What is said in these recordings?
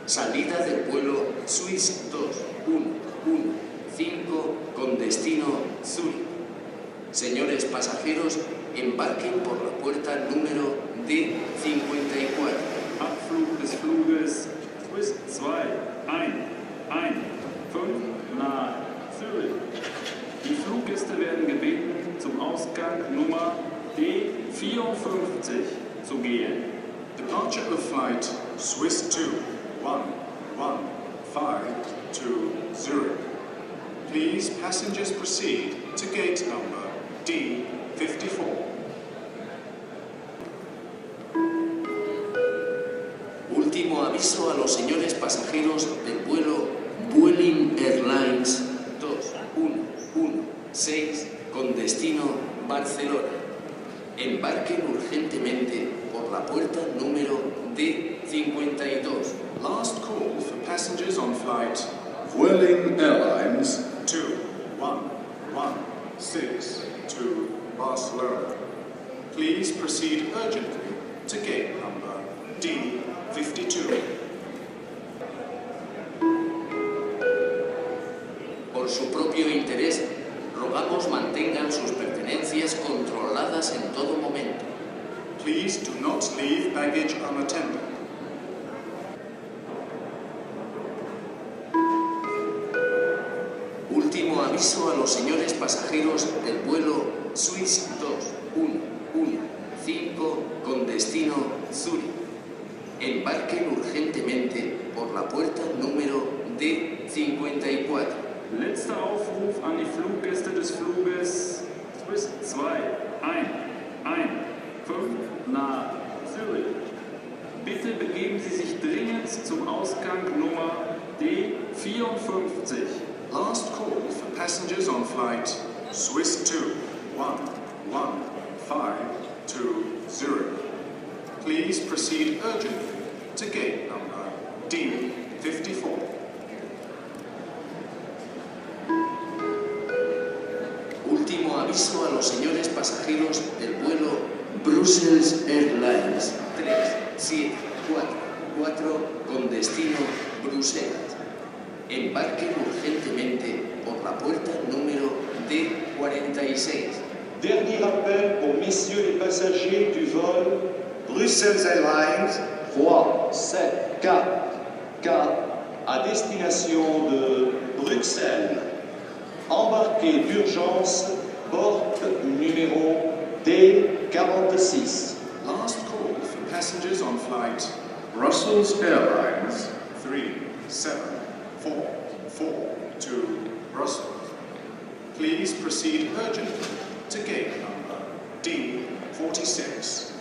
Salida del vuelo Swiss 2115 con destino Zurich. Señores pasajeros, embarquen por la puerta número D54. Abflug des Fluges Swiss 2-1-1-5 nach Zürich. Die Fluggäste werden gebeten, zum Ausgang Nummer D54 zu gehen. Departure of flight Swiss 2-1-1-5 to Zurich. Please, passengers proceed to gate number D54. Último aviso a los señores pasajeros del vuelo Vueling Airlines 2116 con destino Barcelona. Embarquen urgentemente por la puerta número D52. Last call for passengers on flight Vueling Airlines 2116 to Barcelona. Please proceed urgently to gate number D52. Por su propio interés, rogamos mantengan sus pertenencias controladas en todo momento. Please do not leave baggage unattended. Último aviso a los señores pasajeros del vuelo Swiss 2115 con destino Zurich. Embarquen urgentemente por la puerta número D54. Letzter Aufruf an die Fluggäste des Fluges Swiss 2-1-1-5 nach Zürich. Bitte begeben Sie sich dringend zum Ausgang Nummer D54. Last call for passengers on flight Swiss 2-1-1-5 to Zurich. Please proceed urgently to gate number D54. Último aviso a los señores pasajeros del vuelo Brussels Airlines 3744 con destino Bruselas. Embarquen urgentemente por la puerta número D46. Dernier appel pour messieurs les passagers du vol Brussels Airlines 3744 à destination de Bruxelles. Embarquez d'urgence, porte numéro D46. Last call for passengers on flight Brussels Airlines 3744 to Brussels. Please proceed urgently to gate number D46.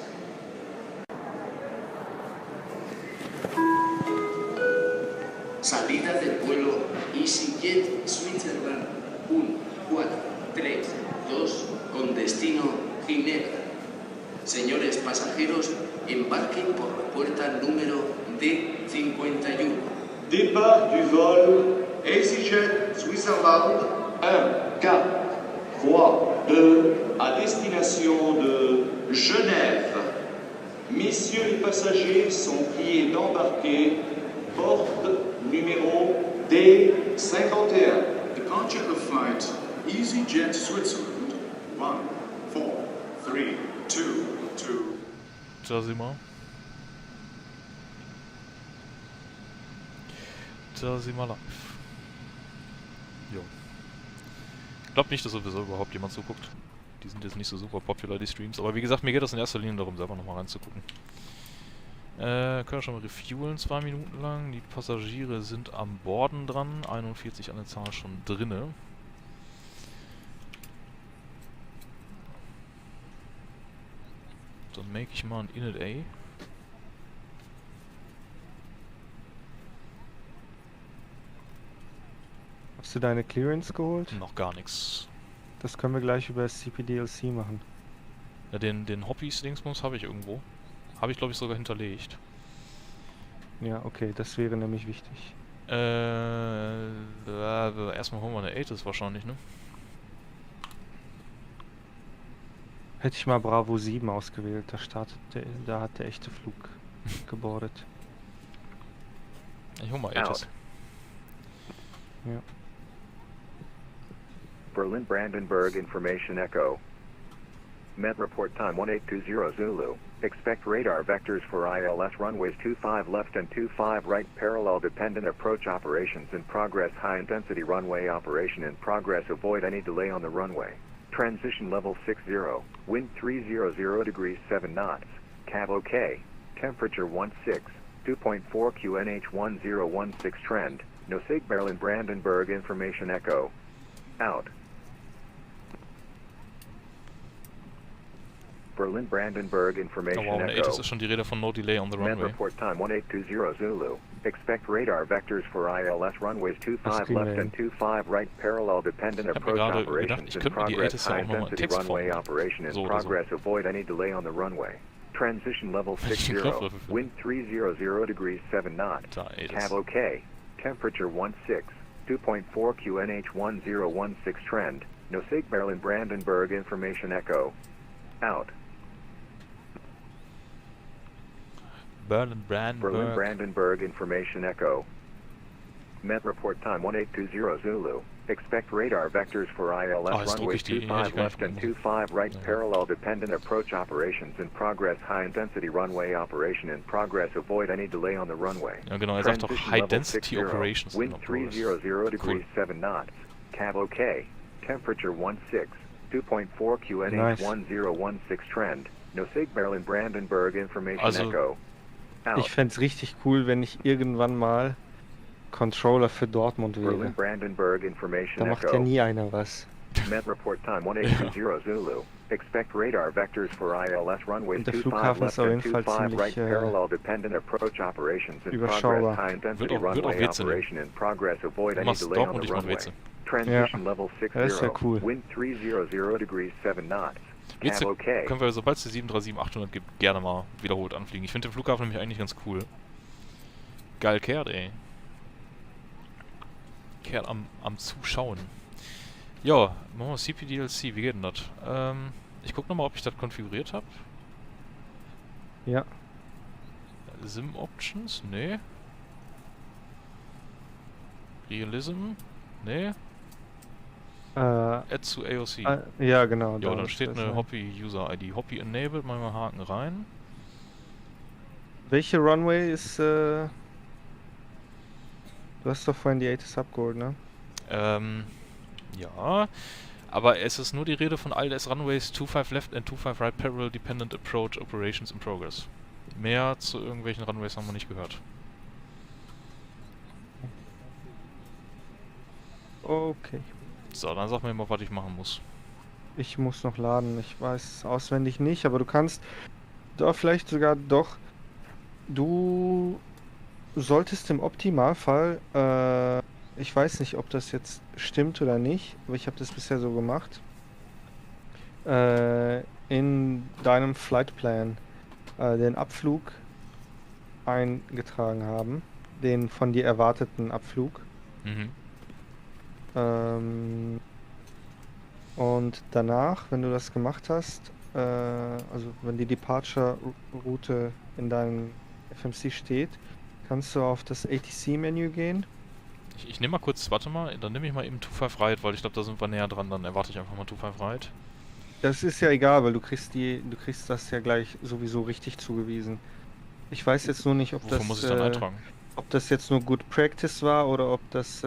Salida del vuelo EasyJet Switzerland 1432 con destino Ginebra. Señores pasajeros, embarquen por la puerta número D51. Départ du vol EasyJet Switzerland 1432 à destination de Genève. Messieurs les passagers sont priés d'embarquer, porte numéro D51. Departure of flight EasyJet Switzerland 1432 to Da sind wir. Da sind wir live. Jo. Ich glaube nicht, dass sowieso überhaupt jemand zuguckt. Die sind jetzt nicht so super popular, die Streams. Aber wie gesagt, mir geht das in erster Linie darum, selber nochmal reinzugucken. Können wir schon mal refuelen, 2 Minuten lang. Die Passagiere sind am Borden dran. 41 an der Zahl schon drinne. Dann make ich mal ein Init A. Hast du deine Clearance geholt? Noch gar nichts. Das können wir gleich über das CPDLC machen. Ja, den Hobbys-Dingsbums habe ich irgendwo. Habe ich, glaube ich, sogar hinterlegt. Ja, okay, das wäre nämlich wichtig. Erstmal holen wir eine ATIS wahrscheinlich, ne? Hätte ich mal Bravo 7 ausgewählt, da hat der echte Flug gebordet. Ich hol mal ATIS. Ja. Berlin Brandenburg Information Echo. Met report time 1820 Zulu. Expect radar vectors for ILS runways 25 left and 25 right parallel dependent approach operations in progress. High intensity runway operation in progress. Avoid any delay on the runway. Transition level 60. Wind 300 degrees 7 knots. Cav OK. Temperature 16. 2.4 QNH 1016 trend. No sig Berlin Brandenburg Information Echo. Out. Berlin Brandenburg Information Oh wow, eine Echo. ATIS ist schon die Rede von No Delay on the Met Runway. report time 1820 Zulu. Expect radar vectors for ILS runways 25 left and 25 right parallel dependent Ich hab mir approach gerade gedacht, operations ich in könnte mir die progress. ATIS ja High auch nochmal in intensity Textform runway operation in so oder so. progress. Avoid any delay on the runway. Transition level Wenn ich den 60. Knopfwürfel finde. Wind 300 degrees 7 knots. Da, ATIS. Cav OK. Temperature 16. 2.4 QNH 1016 trend. No sig Berlin Brandenburg Information Echo. Out. Berlin Berlin Brandenburg. Brandenburg Information Echo. Met report time 1820 Zulu. Expect radar vectors for ILS jetzt druck runways ich die, hätte 25 ich gar nicht left and gemacht. 25 right Ja. parallel dependent approach operations in progress. High intensity runway operation in progress. Avoid any delay on the runway. Ja genau, er sagt doch Transition High level Density 60. Operations. Wind in Progress. 300 degrees Cool. 7 knots. Cav OK. Temperature 16. 2.4 QNH Nice. 1016 trend. No sig Berlin Brandenburg Information Also- Echo. Out. Ich fände es richtig cool, wenn ich irgendwann mal Controller für Dortmund Berlin wäre. Brandenburg Information Da macht Echo. ja nie einer was. Met report time 1820 Zulu. Expect radar vectors for ILS runways Und der 25 Flughafen left ist auf and jeden Fall 25 right ziemlich, parallel dependent approach operations in überschaubar. progress. High intensity Wird auch runway WATSIM. operation in progress. Avoid Du any machst delay on Dortmund, the ich mach runway. WATSIM. Transition level 60. Das ist ja cool. Wind 300 degrees 7 knots. Cav WATSIM OK. können wir, sobald es die 737-800 gibt, gerne mal wiederholt anfliegen. Ich finde den Flughafen nämlich eigentlich ganz cool. Geil kehrt, ey. Kehrt am Zuschauen. Ja, machen wir CPDLC, wie geht denn das? Ich guck nochmal, ob ich das konfiguriert habe. Ja. Sim Options? Nee. Realism? Nee. Add to AOC. Ja, genau. Ja, da dann ist steht das, eine ja. Hobby-User-ID. Hobby enabled, machen wir Haken rein. Welche Runway ist, Du hast doch vorhin die ATIS abgeholt, ne? Ja. Aber es ist nur die Rede von ILS Runways 25 left and 25 right parallel dependent approach operations in progress. Mehr zu irgendwelchen Runways haben wir nicht gehört. Okay. So, dann sag mir mal, was ich machen muss. Ich muss noch laden. Ich weiß auswendig nicht, aber du kannst doch vielleicht sogar doch. Du solltest im Optimalfall, ich weiß nicht, ob das jetzt stimmt oder nicht, aber ich habe das bisher so gemacht, in deinem Flightplan den Abflug eingetragen haben, den von dir erwarteten Abflug. Mhm. Und danach, wenn du das gemacht hast, also wenn die Departure-Route in deinem FMC steht, kannst du auf das ATC-Menü gehen. Ich nehme mal kurz, warte mal, dann nehme ich mal eben 25 right, weil ich glaube, da sind wir näher dran, dann erwarte ich einfach mal 25 right. Das ist ja egal, weil du kriegst das ja gleich sowieso richtig zugewiesen. Ich weiß jetzt nur nicht, ob Wofür das, muss ich dann eintragen? ob das jetzt nur Good Practice war oder ob das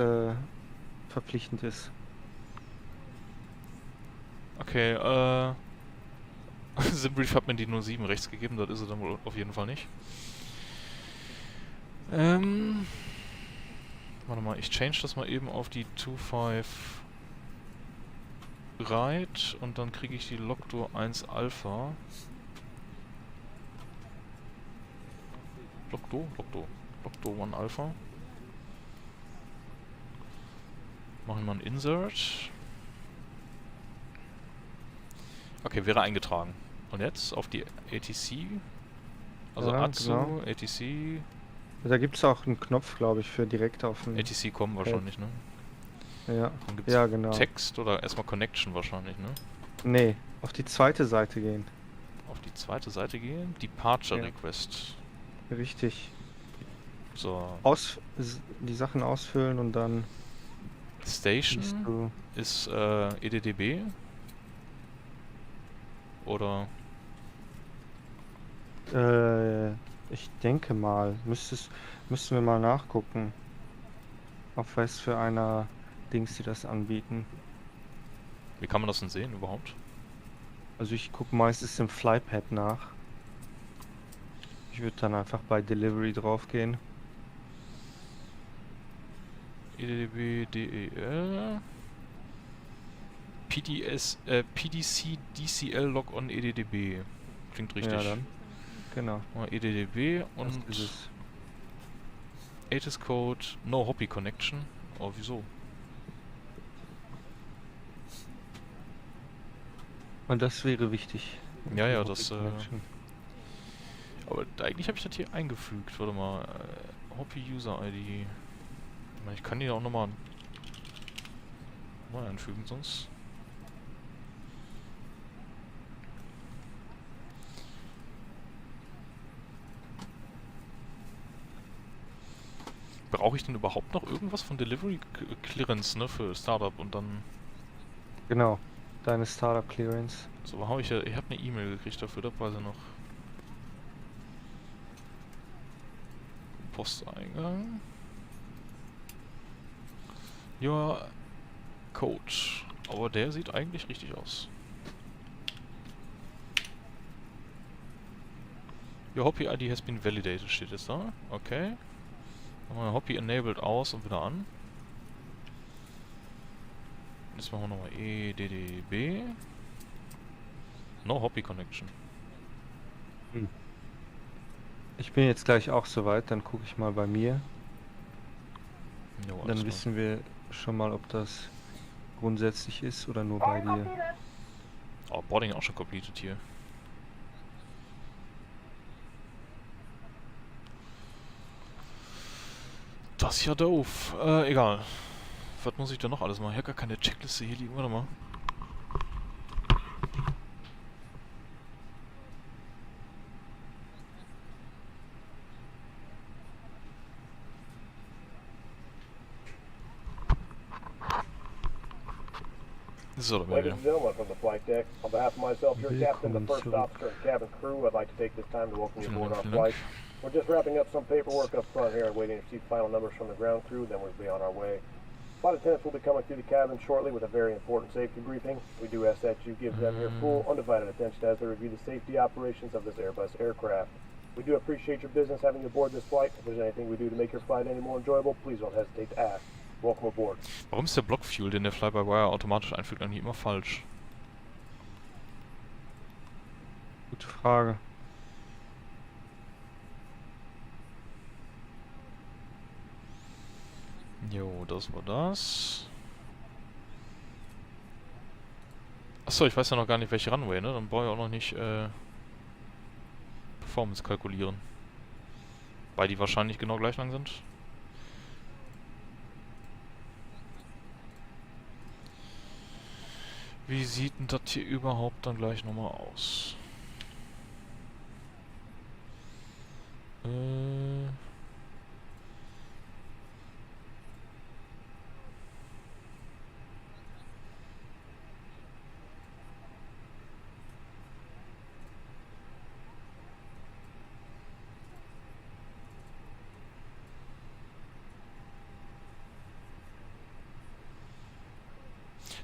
verpflichtend ist. Okay, Simbrief hat mir die 07 rechts gegeben, das ist sie dann wohl auf jeden Fall nicht. Warte mal, ich change das mal eben auf die 25 right und dann kriege ich die Logdo 1 Alpha. Logdo 1 Alpha. Machen wir mal einen Insert. Okay, wäre eingetragen. Und jetzt auf die ATC. Also Ja, ATSU, genau. ATC. Da gibt es auch einen Knopf, glaube ich, für direkt auf den... ATC kommen wahrscheinlich, ne? Ja, Dann gibt's ja, genau. Text oder erstmal Connection wahrscheinlich, ne? Nee, auf die zweite Seite gehen. Auf die zweite Seite gehen. Departure Ja. Request. Richtig. So, Die Sachen ausfüllen und dann siehst Station du. ist EDDB. Oder Ich denke mal, müssten wir mal nachgucken, auf was für einer Dings die das anbieten. wie kann man das denn sehen überhaupt? Also ich gucke meistens im Flypad nach. Ich würde dann einfach bei Delivery draufgehen. EDDB, DEL. PDC, DCL Log-on EDDB. Klingt richtig. Ja, dann. Genau. Mal EDDB Das und ist es. ATIS Code No Hobby Connection. Oh, wieso? Und das wäre wichtig. Ja, ja, Die das. Connection. Aber eigentlich habe ich das hier eingefügt. Warte mal. Hobby User ID. Ich kann die auch nochmal einfügen, sonst. Brauche ich denn überhaupt noch irgendwas von Delivery Clearance, ne, für Startup und dann. Genau. Deine Startup Clearance. So habe ich ja. Ich habe eine E-Mail gekriegt dafür, da war sie noch. Posteingang. Ja, Code. Aber der sieht eigentlich richtig aus. Your Hobby ID has been validated, steht jetzt da. Okay. Machen wir Hobby enabled aus und wieder an. Jetzt machen wir nochmal EDDB. No Hobby Connection. Ich bin jetzt gleich auch soweit, dann gucke ich mal bei mir. Jo, alles Dann klar. wissen wir schon mal, ob das grundsätzlich ist oder nur bei dir. Oh, Boarding auch schon completed hier. Das ist ja doof. Egal. Was muss ich da noch alles machen? Ich habe gar keine Checkliste hier liegen. Warte mal. So, da Ladies wäre and gentlemen from the flight deck, on behalf of myself, your captain, the Willkommen first zurück. officer, and cabin crew, I'd like to take this time to welcome you aboard our Vielen flight. Dank. We're just wrapping up some paperwork up front here and waiting to receive final numbers from the ground crew, then we'll be on our way. Flight attendants will be coming through the cabin shortly with a very important safety briefing. We do ask that you give them your full, undivided attention as they review the safety operations of this Airbus aircraft. We do appreciate your business having you aboard this flight. If there's anything we do to make your flight any more enjoyable, please don't hesitate to ask. Welcome aboard. Warum ist der Block-Fuel, den der Fly-by-Wire automatisch einfügt, eigentlich immer falsch? Gute Frage. Jo, das war das. Achso, ich weiß ja noch gar nicht, welche Runway, ne? Dann brauche ich auch noch nicht Performance kalkulieren. Weil die wahrscheinlich genau gleich lang sind. Wie sieht denn das hier überhaupt dann gleich nochmal aus?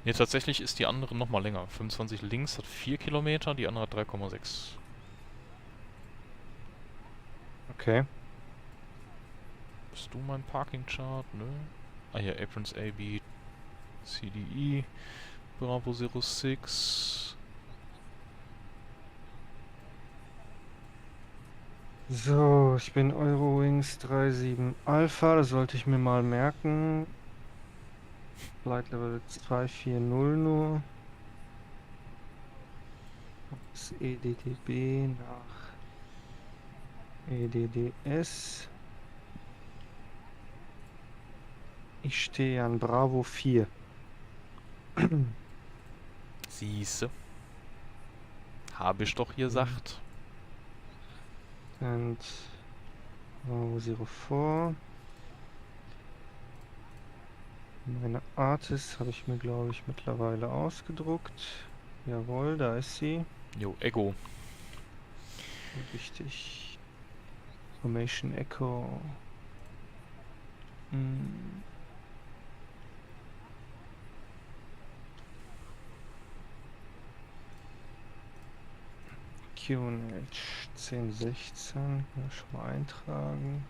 Ne, tatsächlich ist die andere nochmal länger. 25 links hat 4 Kilometer, die andere hat 3,6. Okay. Bist du mein Parking-Chart? Nö. Ah, hier, Aprons A, B, CDE, Bravo 06. So, ich bin Eurowings 37 Alpha, das sollte ich mir mal merken. Flight Level 240 nur. Das EDDB nach EDDS. Ich stehe an Bravo 4. Siehste. Habe ich doch gesagt. Und Bravo 04. Meine Artist habe ich mir, glaube ich, mittlerweile ausgedruckt. Jawohl, da ist sie. Jo, Echo. Richtig. Formation Echo. Hm. QNH 1016. Ja, schon mal eintragen.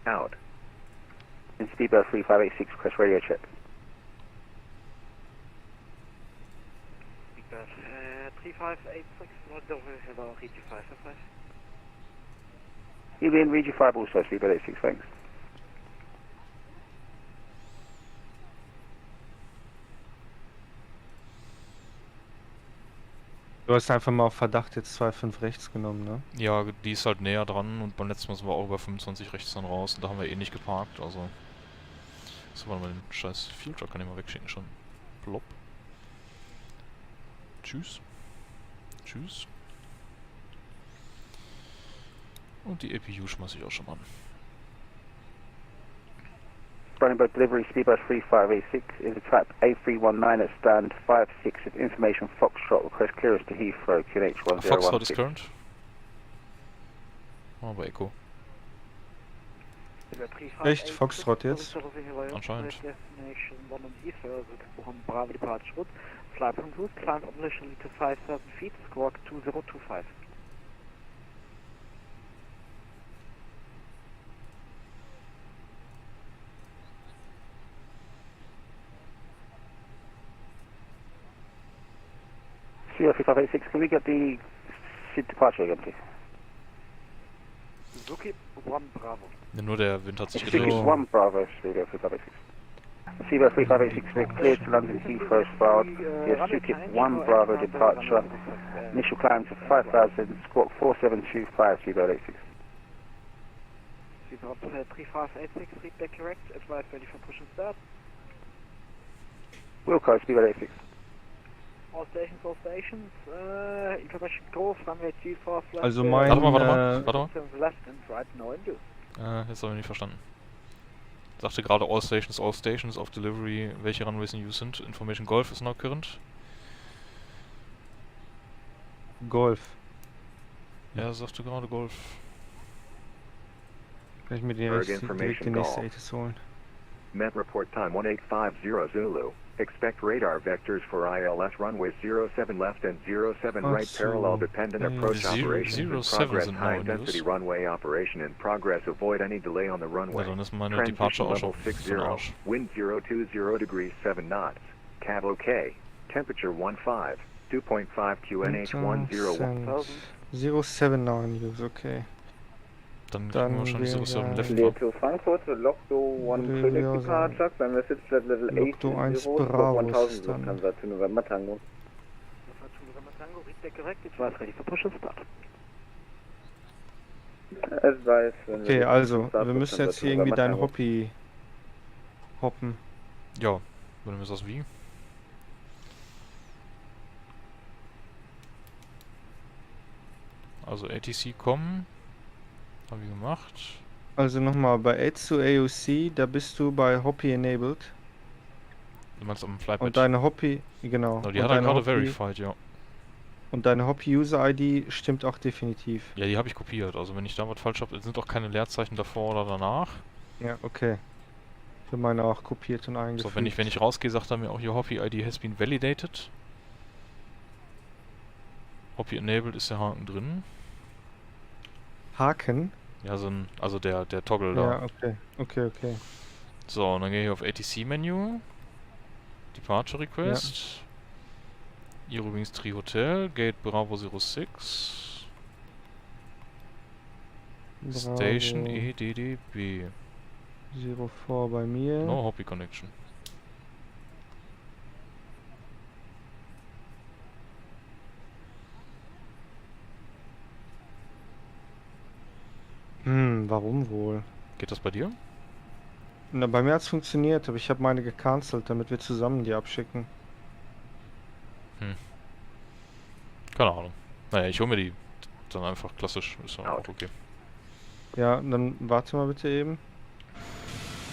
Out. In Speedbird 3586, request radio check. Speedbird 3586, not over, hello, Regi 555. You'll be in Regi 5 also, Speedbird 86, thanks. Du hast einfach mal auf Verdacht jetzt 2,5 rechts genommen, ne? Ja, die ist halt näher dran und beim letzten Mal sind wir auch über 25 rechts dann raus und da haben wir eh nicht geparkt, also... So, warte mal, den scheiß Field Truck kann ich mal wegschicken schon. Plopp. Tschüss. Tschüss. Und die APU schmeiße ich auch schon mal an. Running boat delivery, Speedbird 3586 is a type A319 at stand 56 with information Foxtrot, request clearance to Heathrow, QNH 1016. Foxtrot is current. Aber Echo. Echt? Foxtrot jetzt? Anscheinend. Bravo departure route, fly from route, climb obligatory to 5,000 feet, squawk 2025. Speedbird 3586, can we get the seat departure again, please? Suzuki 1 Bravo. Ja, nur der Wind hat sich Suzuki gedreht. 1 Bravo, Speedbird 3586. Speedbird 3586, we're cleared to London Heathrow filed. Yes, Suzuki 1 Bravo departure. Initial climb to 5,000, squawk 4725, Speedbird 86. Speedbird 3586, feedback correct, advise ready for push and start. Wilco, Speedbird 86. All stations, information go, runway 24, flight, Also mein... Warte mal. left and right, no in use. Jetzt habe ich nicht verstanden. Sagte gerade all stations of delivery, welche Runways in use sind. Information Golf is not current. Golf. Ja, sagte gerade Golf. Kann ich mir den Berg direkt information die nächste call. ATIS holen? Met report time 1850 Zulu. Expect radar vectors for ILS runways 07 left and 07 right so, parallel dependent approach operations in 07 progress. sind High neu in density Use. runway operation in progress. Avoid any delay on the Ja, runway. dann ist meine Transition Departure auch level schon 60. für den Arsch. Wind 020 degrees 7 knots. Cab OK. Temperature 15. 2.5 QNH 101. 079 Use, okay. Dann Dann kriegen wir wahrscheinlich wäre- 07 Left. Clear to Frankfurt, Logdo 1 Würde Clinic wir sagen. departure, climb message at level 8 Logdo 1 squawk Bravo 1000 ist dann. Lufthansa to November Tango. Tango, feedback correct, advise ready for push and start. Advice, wenn Okay, wir also, Start wir müssen Lufthansa jetzt to hier irgendwie November dein Tango. Hobby hoppen. Ja, wenn du mir sagst wie. Also ATC kommen. Haben wir gemacht. Also nochmal, bei Aids to AOC, da bist du bei Hoppy enabled. Du meinst am Flypad. Und deine Hoppy, genau. No, die und hat er deine gerade Hoppy- verified, ja. Und deine Hoppy-User-ID stimmt auch definitiv. Ja, die habe ich kopiert. Also wenn ich da was falsch habe, sind auch keine Leerzeichen davor oder danach. Ja, okay. Für meine auch kopiert und eingefügt. So, wenn ich rausgehe, sagt er mir auch, your Hoppy ID has been validated. Hoppy enabled ist der Haken drin. Haken? Ja, also der Toggle da. Ja, okay. Okay. So, und dann gehe ich auf ATC-Menü. Departure Request. Eurowings 3 Hotel. Gate Bravo 06. Station Bravo EDDB. 04 bei mir. No Hoppy Connection. Warum wohl? Geht das bei dir? Na, bei mir hat's funktioniert, aber ich habe meine gecancelt, damit wir zusammen die abschicken. Keine Ahnung. Naja, ich hole mir die dann einfach klassisch. Ist ja auch okay. Ja, dann warte mal bitte eben.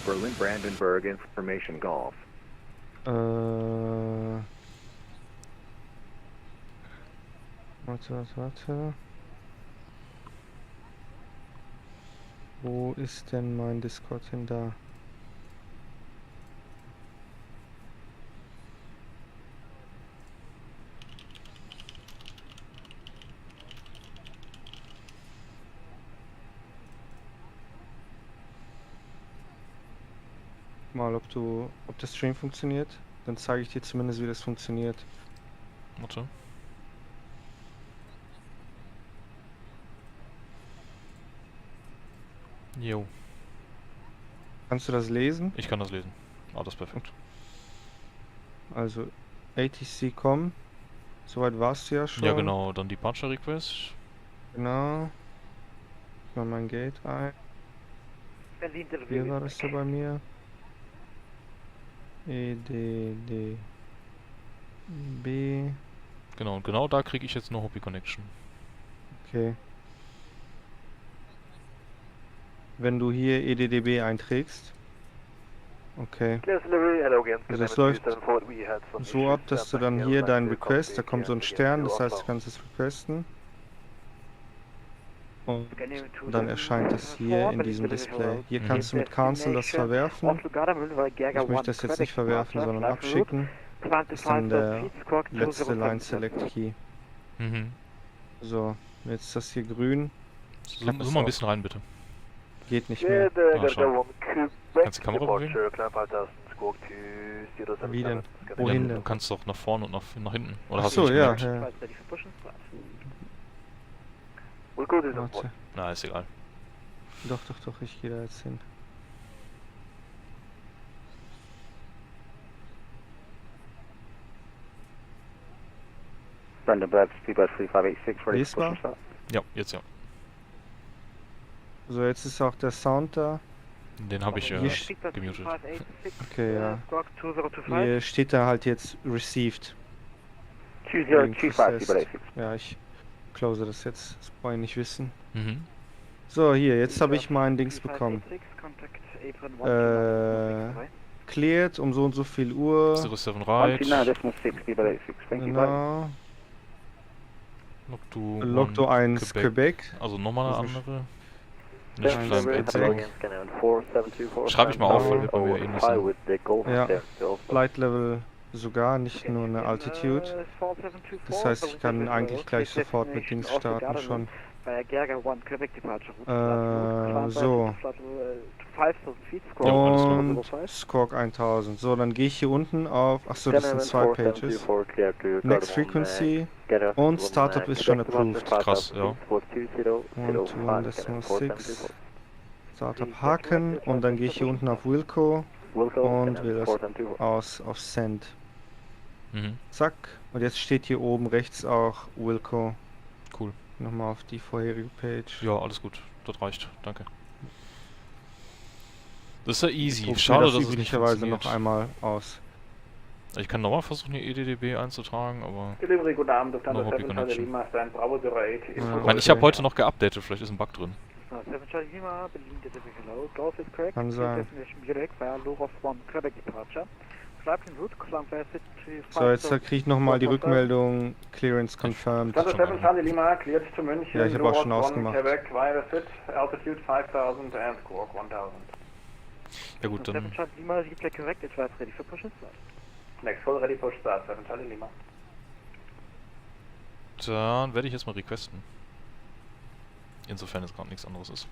Berlin Brandenburg Information Golf. Warte. Wo ist denn mein Discord hin da? Mal, ob der Stream funktioniert. Dann zeige ich dir zumindest, wie das funktioniert. Warte. Jo. Kannst du das lesen? Ich kann das lesen. Ah, das ist perfekt. Also, ATC.com. Soweit warst du ja schon. Ja, genau. Dann Departure Request. Genau. Ich mach mein Gate ein. Hier war das ja bei mir. EDDB. Genau, und genau da kriege ich jetzt eine Hobby Connection. Okay. Wenn du hier EDDB einträgst. Okay. Also es läuft so ab, dass du dann hier deinen Request, da kommt so ein Stern, das heißt du kannst es requesten. Und dann erscheint das hier in diesem Display. Hier kannst du mit Cancel das verwerfen. Ich möchte das jetzt nicht verwerfen, sondern abschicken. Das ist dann der letzte Line Select Key. So, jetzt ist das hier grün. Zoom mal ein bisschen rein, bitte. Geht nicht mehr. Ah, schade. Kannst du die Kamera bewegen? Wie denn? Wohin Du denn? kannst doch nach vorne und nach hinten. Oder Ach hast so, du nicht ja, gemerkt? Warte. Na, ist egal. Doch, ich gehe da jetzt hin. Lesbar? Ja, jetzt ja. So, jetzt ist auch der Sound da. Den habe ich gemutet. Okay, ja. Hier steht da halt jetzt Received. Wegen Processed. Ja, ich close das jetzt. Das brauche ich nicht wissen. So, hier, jetzt habe ich mein Dings bekommen. Cleared um so und so viel Uhr. 07 right. Genau. Logdo 1 Quebec. Also nochmal eine andere. Nicht Climb 80. Schreibe ich mal auf, weil wir bei mir eh nicht sind. Ja, Flight Level sogar, nicht nur eine Altitude. Das heißt, ich kann eigentlich gleich sofort mit Dings starten schon. So. Und Squawk 1000. So, dann gehe ich hier unten auf. Achso, das sind zwei Pages. Next Frequency und Startup ist schon approved. Krass, ja. 121.6. Startup haken und dann gehe ich hier unten auf Wilco und wähle das aus auf Send. Zack. Und jetzt steht hier oben rechts auch Wilco. Cool. Nochmal auf die vorherige Page. Ja, alles gut. Das reicht. Danke. Das ist ja easy. Ich Schade, das dass es nicht funktioniert. noch einmal aus. Ich kann nochmal versuchen, die EDDB einzutragen, aber... Ich meine, ich habe heute noch geupdatet. Vielleicht ist ein Bug drin. Kann sein. So, jetzt kriege ich nochmal die Rückmeldung Clearance confirmed. Ja, ich habe auch schon ausgemacht. Ja gut, dann... Dann werde ich jetzt mal requesten. Insofern es gerade nichts anderes ist.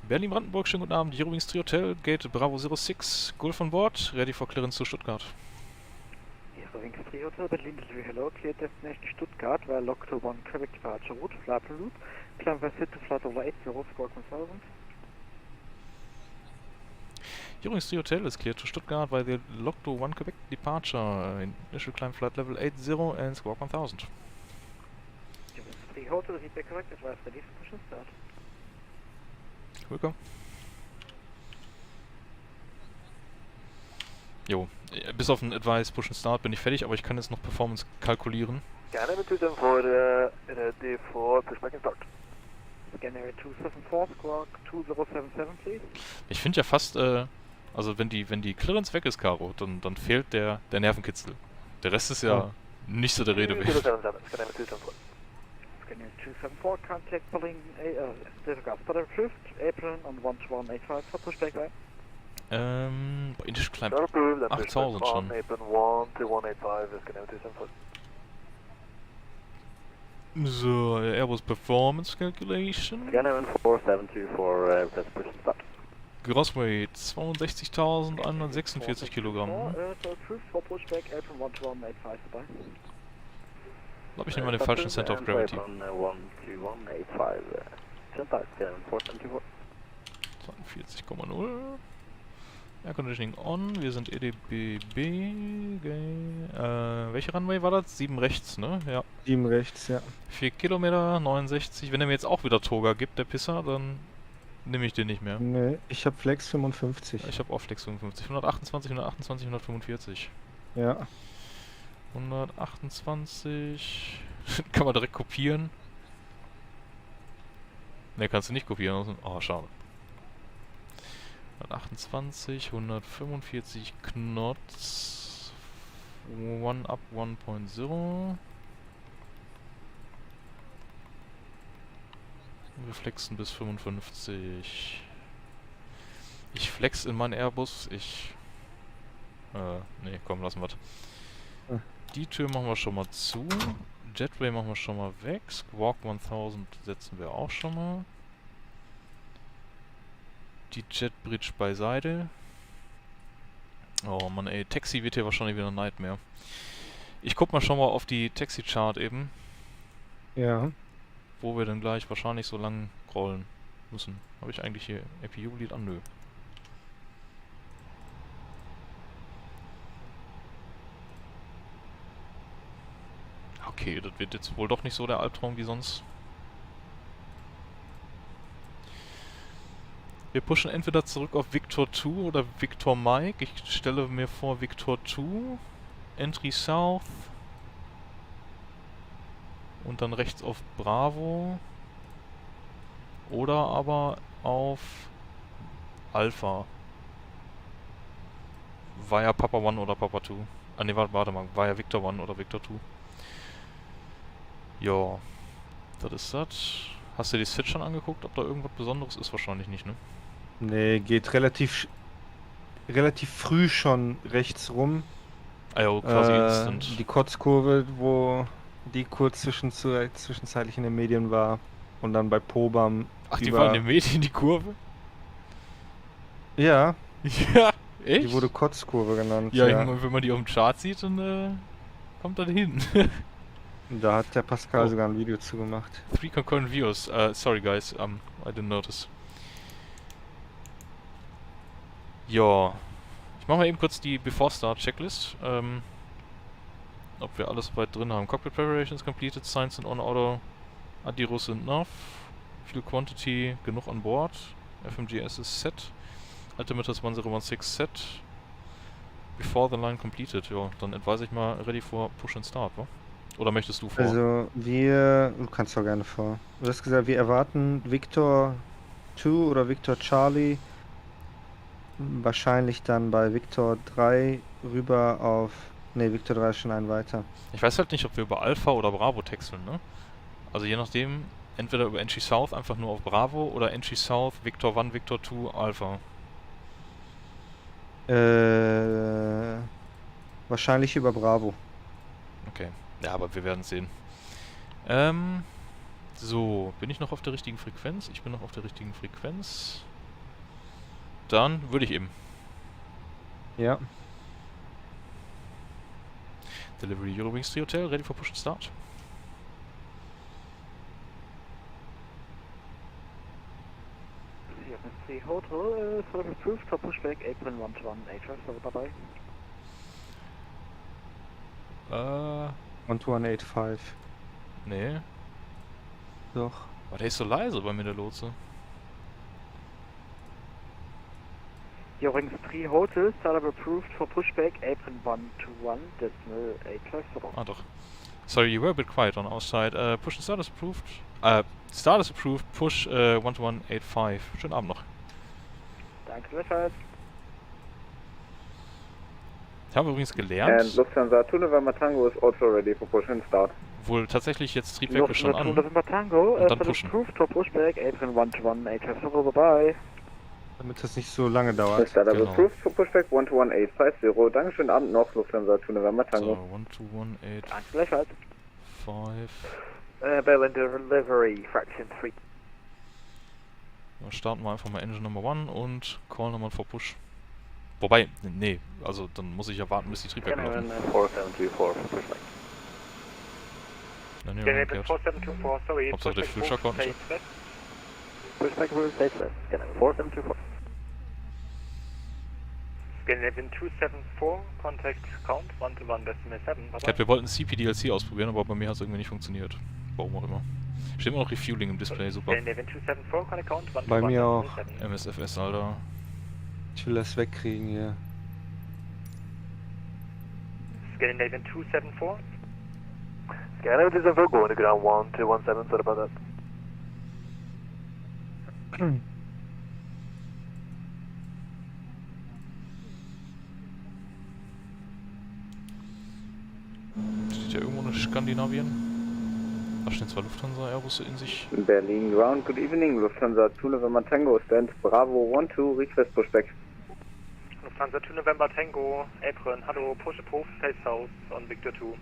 Berlin-Brandenburg, schönen guten Abend. Eurowings 3 Hotel, Gate Bravo 06, Golf on board, ready for clearance zu Stuttgart. Eurowings 3 Hotel, Berlin, hello, cleared destination Stuttgart, via Log to 1 Quebec departure route, flight route, climb via to flight over 80, squawk 1000. Eurowings 3 Hotel is cleared to Stuttgart by the Log to 1 Quebec departure, initial climb flight level 80 and squawk 1000. Eurowings 3 Hotel, feedback correct, advise ready for push and start. Willkommen. Jo, bis auf den Advice Push and Start bin ich fertig, aber ich kann jetzt noch Performance kalkulieren. Gerne mit 274 ready for pushback and start. Scanner 274, squawk 2077 please. Ich finde ja fast, also wenn die Clearance weg ist, Caro, dann fehlt der Nervenkitzel. Der Rest ist ja nicht so der Rede wert. 2077, Scanner 274. Scanner 274, contact pulling, disregard sputter approved, apron on 12185 for pushback right. Indisch Climb Not approved, and 8000 pushback schon. on apron 12185 is Scanner 274. So, Airbus Performance Calculation. Scanner 472 for test push and start. Gross Weight 62.146 Kilogramm. So approved for pushback, apron 12185 dabei. Ich glaube, ich nehme mal den falschen Center of Gravity. 12185, Center, Scanner 474. 42,0. Air Conditioning on, wir sind EDBB. Welche Runway war das? 7 rechts, ne? Ja. 7 rechts, ja. 4 Kilometer, 69. Wenn er mir jetzt auch wieder Toga gibt, der Pisser, dann nehme ich den nicht mehr. Nee, ich habe Flex 55. Ich habe auch Flex 55. 128, 128, 145. Ja. 128. Kann man direkt kopieren. Ne, kannst du nicht kopieren. Oh, schade. 128, 145 Knots. One up 1.0. Wir flexen bis 55. Ich flex in meinen Airbus. Nee, komm, lassen wir. Die Tür machen wir schon mal zu. Jetway machen wir schon mal weg. Squawk 1000 setzen wir auch schon mal. Die Jetbridge beiseite. Oh Mann, ey, Taxi wird hier wahrscheinlich wieder ein Nightmare. Ich guck mal schon mal auf die Taxi-Chart eben. Ja. Wo wir dann gleich wahrscheinlich so lang rollen müssen. Habe ich eigentlich hier APU-Lead an? Nö. Okay, das wird jetzt wohl doch nicht so der Albtraum wie sonst. Wir pushen entweder zurück auf Victor 2 oder Victor Mike. Ich stelle mir vor Victor 2, Entry South und dann rechts auf Bravo oder aber auf Alpha. Via Papa 1 oder Papa 2. Ah ne, warte mal, via Victor 1 oder Victor 2. Ja, das ist das. Hast du die Sit schon angeguckt, ob da irgendwas Besonderes ist? Wahrscheinlich nicht, ne? Nee, geht relativ früh schon rechts rum. Ah ja, quasi instant. Die Kotzkurve, wo die kurz zwischenzeitlich in den Medien war. Und dann bei Pobam. Ach, die war in den Medien, die Kurve? Ja. Ja, echt? Die wurde Kotzkurve genannt. Ja, Ja. wenn man die auf dem Chart sieht, dann kommt das hin. Da hat der Pascal sogar ein Video zu gemacht. 3 concurrent views. Sorry guys, I didn't notice. Ja. Ich mache mal eben kurz die Before Start Checklist. Ob wir alles soweit drin haben. Cockpit Preparations completed, Signs and on auto. Adiros sind enough. Fuel Quantity genug an Bord. FMGS ist set. Altimeters 1016 set. Before the line completed. Ja, dann advise ich mal ready for push and start, wa? Oder möchtest du vor? Also du kannst doch gerne vor. Du hast gesagt, wir erwarten Victor 2 oder Victor Charlie. Wahrscheinlich dann bei Victor 3 rüber auf... Ne, Victor 3 ist schon einen weiter. Ich weiß halt nicht, ob wir über Alpha oder Bravo texteln, ne? Also je nachdem, entweder über Entry South einfach nur auf Bravo oder Entry South, Victor 1, Victor 2, Alpha. Wahrscheinlich über Bravo. Okay. Ja, aber wir werden sehen. So, bin ich noch auf der richtigen Frequenz? Ich bin noch auf der richtigen Frequenz. Dann würde ich eben. Ja. Delivery Eurowings 3 Hotel, ready for push and start. CFC Hotel, fully approved for pushback, apron 12185, so dabei. 12185. Nee. Doch. Aber der ist so leise bei mir, der Lotse. Eurowings 3 Hotel, startup approved for pushback, apron 121, decimal 850. Ah, doch. Sorry, you were a bit quiet on our side. Push and start is approved. Start is approved, push 12185. Schönen Abend noch. Danke gleichfalls. Ich habe übrigens gelernt, And Lufthansa 2 November Tango is also ready for push and start. wohl tatsächlich jetzt Triebwerke schon an. November Tango, Und dann pushen. approved for pushback, apron 121, 850, bye. Damit das nicht so lange dauert. Startup Genau. approved for pushback 12180. Dankeschön, Abend noch, Lufthansa 2 November So, Tango. 12185. Danke gleichfalls. Berlin Delivery, Fraction 3. Dann starten wir einfach mal Engine Number 1 und Call Number for Push. Wobei, nee, also dann muss ich ja warten, bis die Triebwerke laufen. 4724 for pushback. Nein, nee, Scanner umgekehrt. 4724, sorry. Hauptsache der Future kommt. Pushback will stay left. Scanner 4724. Scanner 274, contact count 121.7. Cat, wir wollten CP-DLC ausprobieren, aber bei mir hat es irgendwie nicht funktioniert. Warum auch immer. Steht immer noch Refueling im Display, super. Scanner 274, contact count 121.7. Bei mir auch. MSFS, Alter. Ich will das wegkriegen hier. Scanner 274. Scanner 274, going to ground 1217, sorry about that. Steht ja irgendwo in Skandinavien. Da stehen zwei Lufthansa-Airbusse in sich. Berlin Ground, good evening, Lufthansa 2 November Tango, stand Bravo 12, request pushback. Lufthansa 2 November Tango, apron, hallo, push approved, face south on Victor 2.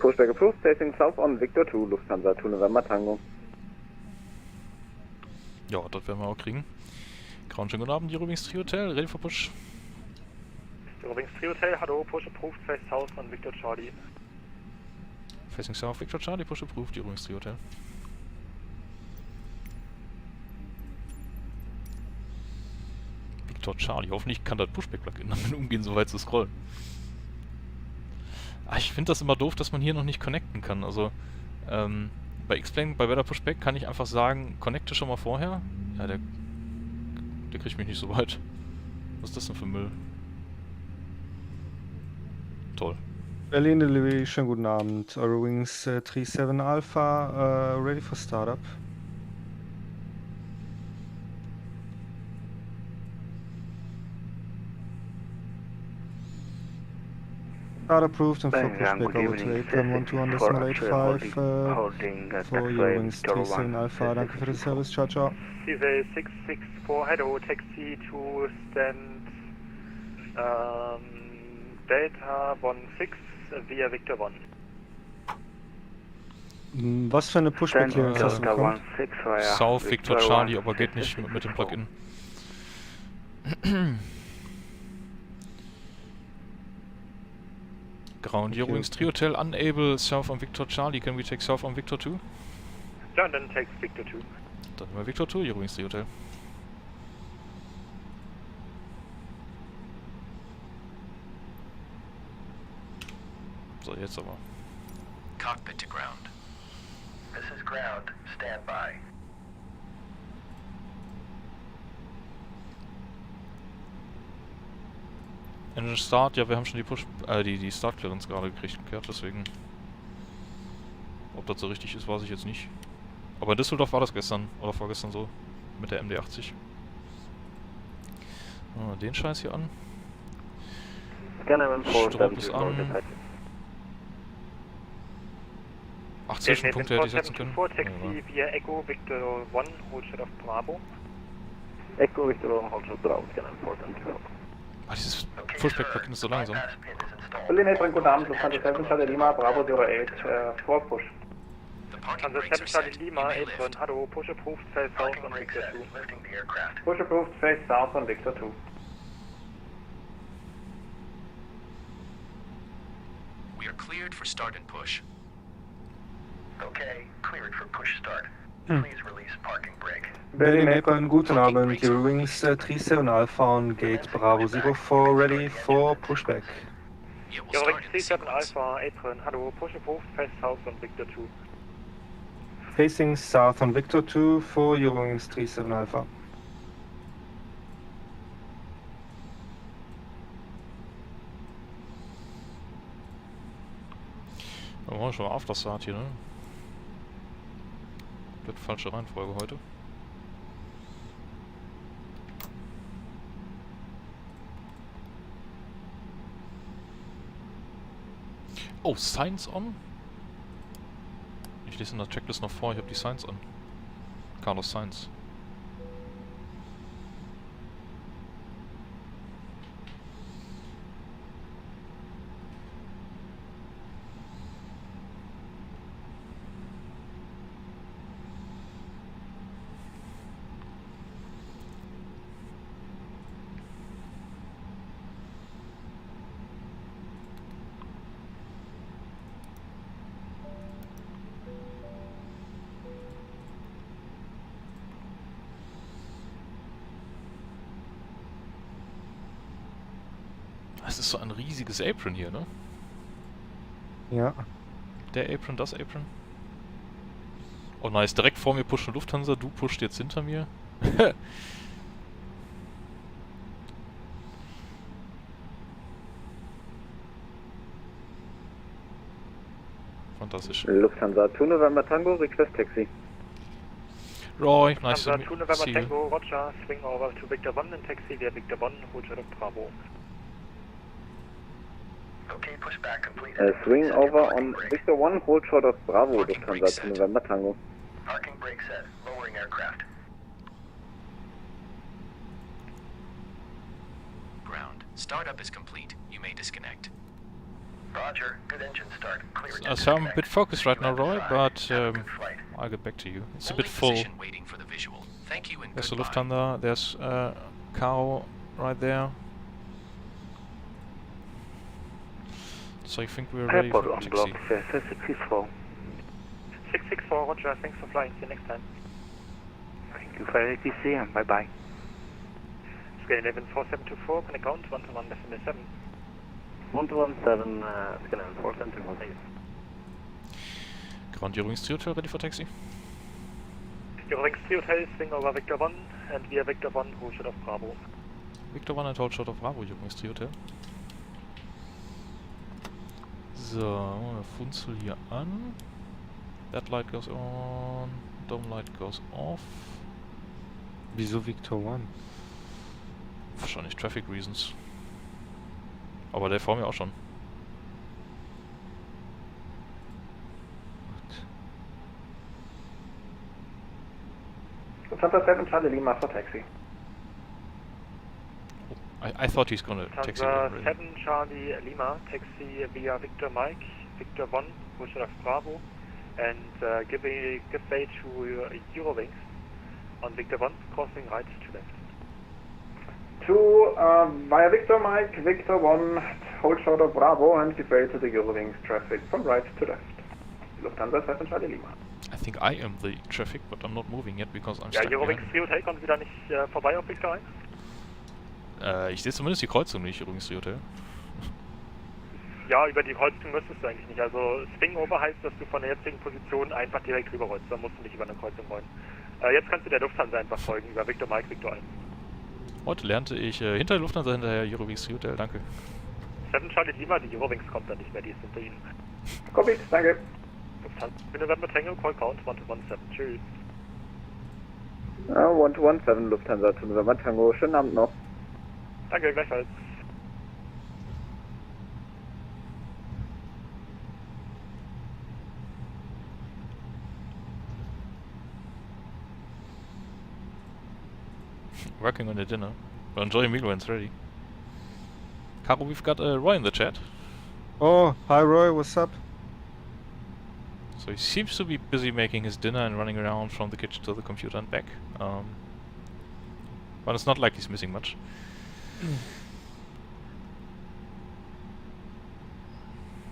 Pushback approved, facing south on Victor 2, Lufthansa 2 November Tango. Ja, das werden wir auch kriegen. Grauen schönen guten Abend, Eurowings 3 Hotel, ready for push. Eurowings 3 Hotel, hallo, push approved, face south on Victor Charlie. Facing south, Victor Charlie, push approved, Eurowings 3 Hotel. Victor Charlie, hoffentlich kann das Pushback-Plugin damit umgehen, so weit zu scrollen. Ah, ich finde das immer doof, dass man hier noch nicht connecten kann. Also, bei Explain, bei Weather Pushback kann ich einfach sagen, connecte schon mal vorher. Ja, der kriegt mich nicht so weit. Was ist das denn für Müll? Toll. Berlin Delivery, schönen guten Abend. Eurowings 37 Alpha, ready for startup. Start approved and for pushback over to apron 121.85 for Eurowings 37 Alpha. Danke für den Service, ciao ciao. CZ 664, hello, taxi to stand Delta 16 via Victor 1. Was für eine Pushback-Clearance hast du bekommen? South Victor Charlie, aber geht nicht mit dem Plugin. Ground Eurowings 3 Hotel, unable South on Victor Charlie, can we take South on Victor 2? Ja, dann takes Victor 2. Dann nehmen wir Victor 2, Eurowings 3 Hotel. So, jetzt aber. Cockpit to ground. This is ground. Stand by. Engine Start, ja, wir haben schon die Start Clearance gerade gekriegt, deswegen. Ob das so richtig ist, weiß ich jetzt nicht. Aber in Düsseldorf war das gestern oder vorgestern so mit der MD-80. Den Scheiß hier an. Strob ist an. 8 Zwischenpunkte hätte ich setzen können. Taxi via Echo Victor 1, hold shot of Bravo. Echo Victor 1, hold shot Bravo, scan important. Ah, dieses Pushback-Plugin ist so langsam. Berlin Apron, guten Abend, Lufthansa 7 Charlie Lima, Bravo 08, for push. Lufthansa 7 Charlie Lima, apron, hallo, push approved, face south on Victor 2. Push approved, face south on Victor 2. We are cleared for start and push. Okay, cleared for push start. Please release parking brake. Berlin Apron, guten Abend. Eurowings 37 Alpha on gate Bravo 04, ready for pushback. Eurowings 37 Alpha, apron, hallo, push approved, face south on Victor 2. Facing south on Victor 2 for Eurowings 37 Alpha. Da machen wir schon Afterstart hier, ne? Komplett falsche Reihenfolge heute. Oh, Signs on? Ich lese in der Checklist noch vor, ich habe die Signs an. Carlos Sainz. Das ist so ein riesiges Apron hier, ne? Ja. Der Apron, das Apron. Oh nice, direkt vor mir pusht eine Lufthansa, du pusht jetzt hinter mir. Fantastisch. Lufthansa 2 November Tango, request taxi. Roy, nice to Lufthansa 2 November see you. Tango, Roger, swing over to Victor 1 and taxi via Victor 1, hold short of Bravo. Okay, push back completed. Swing over on Victor 1, hold short of Bravo, Lufthansa 2 November Tango. Parking brake set. Lowering aircraft. Ground. Startup is complete. You may disconnect. Roger. Good engine start. Clear to So I'm a disconnect. bit focused right now, Roy, but Good flight. I'll get back to you. It's a Holding bit full. position, waiting for the visual. Thank you and There's the goodbye. Lufthansa, there's Cow right there. So I think we're ready Airport for on taxi. block, 664. 664, Roger, thanks for flying, see you next time. Thank you for ATC and bye bye. Scale 114724, can account 121 decimal 7. 117, Scan 4728. Ground Eurowings 3 Hotel ready for taxi. Eurowings 3 Hotel, swing over Victor 1 and via Victor 1, hold short of Bravo. Victor 1 and hold short of Bravo, Eurowings 3 Hotel. So, machen wir Funzel hier an. That light goes on, dome light goes off. Wieso Victor 1? Wahrscheinlich Traffic Reasons. Aber der vor mir auch schon. Lufthansa 7 Charlie Lima for taxi. I thought he's gonna taxi Lufthansa already. 7 Charlie Lima, taxi via Victor Mike, Victor 1, hold short of Bravo, and give way to Eurowings on Victor 1, crossing right to left. 2 via Victor Mike, Victor 1, hold short of Bravo and give way to the Eurowings traffic from right to left. Lufthansa 7 Charlie Lima. I think I am the traffic, but I'm not moving yet because I'm Ja, stuck Eurowings behind. 3 Hotel kommt wieder nicht vorbei auf Victor 1. Ich sehe zumindest die Kreuzung nicht, Eurowings 3 Hotel. Ja, über die Kreuzung müsstest du eigentlich nicht. Also Swing Over heißt, dass du von der jetzigen Position einfach direkt rüber rollst. Da musst du nicht über eine Kreuzung rollen. Jetzt kannst du der Lufthansa einfach folgen, über Victor Mike, Victor 1. Heute lernte ich hinter der Lufthansa, hinterher Eurowings 3 Hotel, danke. 7 Charlie Lima, die Eurowings kommt dann nicht mehr, die ist hinter ihnen. Copy, danke. Lufthansa November Tango, Call Count 1217, tschüss. 1217 Lufthansa 2 November Tango, schönen Abend noch. Danke, gleichfalls. Working on the dinner. Well, enjoy a meal when it's ready. Caro, we've got Roy in the chat. Oh, hi Roy, what's up? So he seems to be busy making his dinner and running around from the kitchen to the computer and back. But it's not like he's missing much.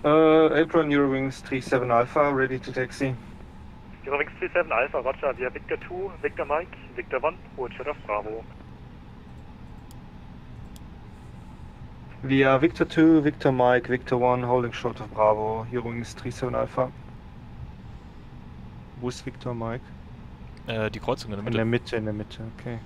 Apron Eurowings 37 Alpha, ready to taxi. Eurowings 37 Alpha, Roger, via Victor 2, Victor Mike, Victor 1, hold short of Bravo. Via Victor 2, Victor Mike, Victor 1, holding short of Bravo, Eurowings 37 Alpha. Wo ist Victor Mike? Die Kreuzung in der In Mitte. der Mitte, in der Mitte, okay.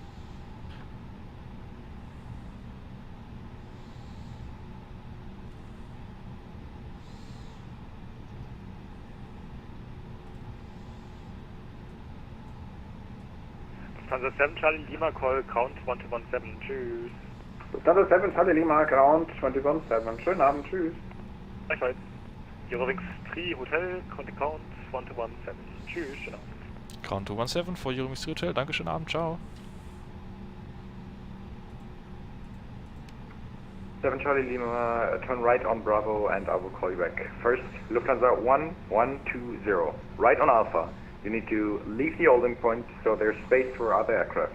Lufthansa 7 Charlie Lima, call ground 2117. Tschüss. Lufthansa 7 Charlie Lima, ground 2117. Schönen Abend, tschüss. Gleichfalls. Eurowings 3 Hotel, contact count 2117. Tschüss, schönen Abend. Ground 217 for Eurowings 3 Hotel. Danke, schönen Abend, ciao. 7 Charlie Lima, turn right on Bravo and I will call you back. First, Lufthansa 1120, right on Alpha. You need to leave the holding point so there's space for other aircraft.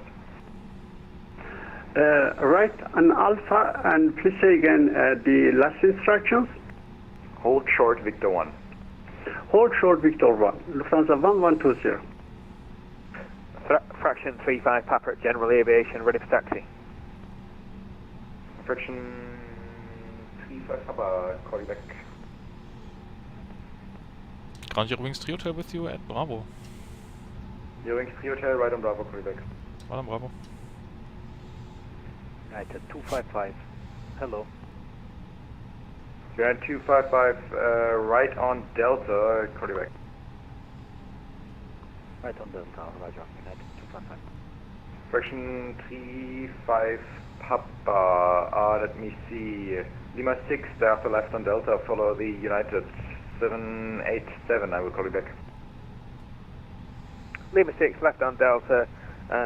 Right on Alpha, and please say again the last instructions. Hold short Victor 1. Hold short Victor 1, Lufthansa 1120. Fraction 35 Papa, General Aviation, ready for taxi. Fraction 35 Papa, call you back. Ground Eurowings 3 Hotel with you at Bravo. Eurowings 3 Hotel, right on Bravo, call you back. Right on Bravo. United 255, hello. United 255, right on Delta, call you back. Right on Delta, Roger, United 255. Fraction 35 Papa, let me see. Lima 6, after left on Delta, follow the United 787, I will call you back. Lima 6, left on Delta,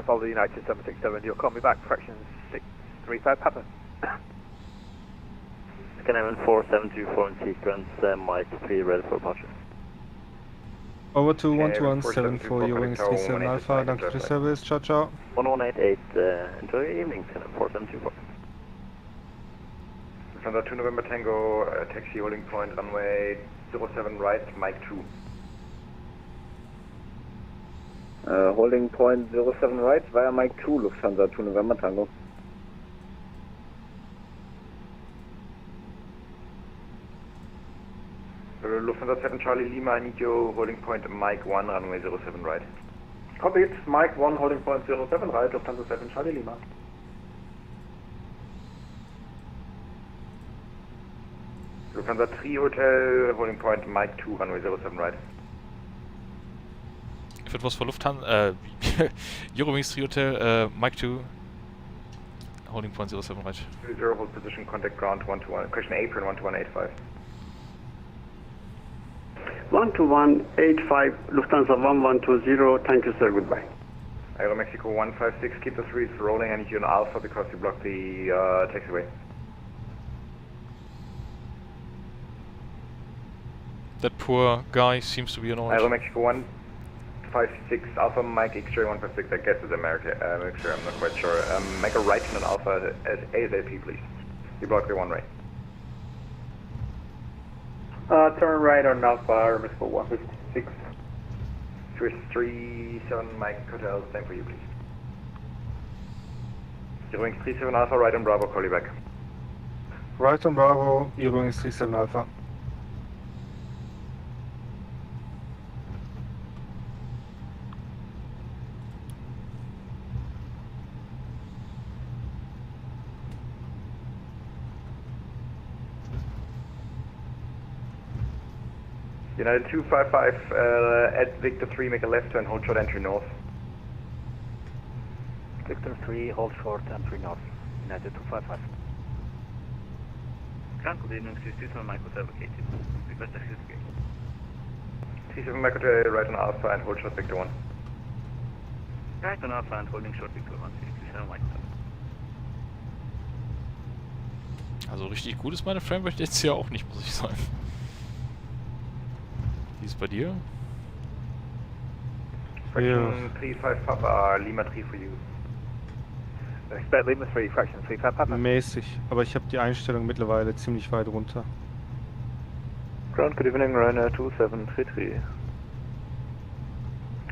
follow the United 767. You'll call me back, fraction 635 Papa. Skyline 4724 in sequence, Mike 3 ready for departure. Over to 1217 for Eurowings 37 Alpha, danke für Service, ciao ciao. 1188, enjoy your evening, Skyline 4724. Lufthansa 2 November Tango, taxi holding point, runway 07 right, Mike 2. Holding point 07 right via Mike 2, Lufthansa 2 November Tango. Lufthansa 7 Charlie Lima, I need you holding point Mike 1, runway 07 right. Copy it, Mike 1, holding point 07 right, Lufthansa 7 Charlie Lima. Lufthansa 3 Hotel, holding point Mike 2, runway 07 right. If it was for Lufthansa, Eurowings 3 Hotel, Mike 2, holding point 07 right. 0 hold position, contact ground 121, question apron 12185. 12185, Lufthansa 1120, thank you sir, goodbye. Aero Mexico 156, keep the 3s rolling, I need you on Alpha because you blocked the taxiway. That poor guy seems to be annoyed. Aero Mexico 156, Alpha Mike X-ray 156, I guess it's America, X-ray, I'm not quite sure. Make a right turn on Alpha as ASAP please. You blocked the one way. Turn right on Alpha, Aero Mexico 156. Swiss 37 Mike Hotel, same for you please. Eurowings 37 Alpha, right on Bravo, call you back. Right on Bravo, Eurowings 37 Alpha. United 255, at Victor 3, make a left turn, hold short entry north. Victor 3, hold short entry north, United 255. Ground good evening, 37 Mike Hotel located. Request access gate. 37 Mike Hotel, right on Alpha and hold short Victor 1. Right on Alpha and holding short Victor 1, 37 Mike Hotel. Also richtig gut ist meine Framerate jetzt hier auch nicht, muss ich sagen. Wie ist es bei dir? Fraction 35 Papa, Lima 3 for you. Expect Lima 3, Fraction 35 Papa. Mäßig, aber ich habe die Einstellung mittlerweile ziemlich weit runter. Ground, good evening, Ryanair 2733.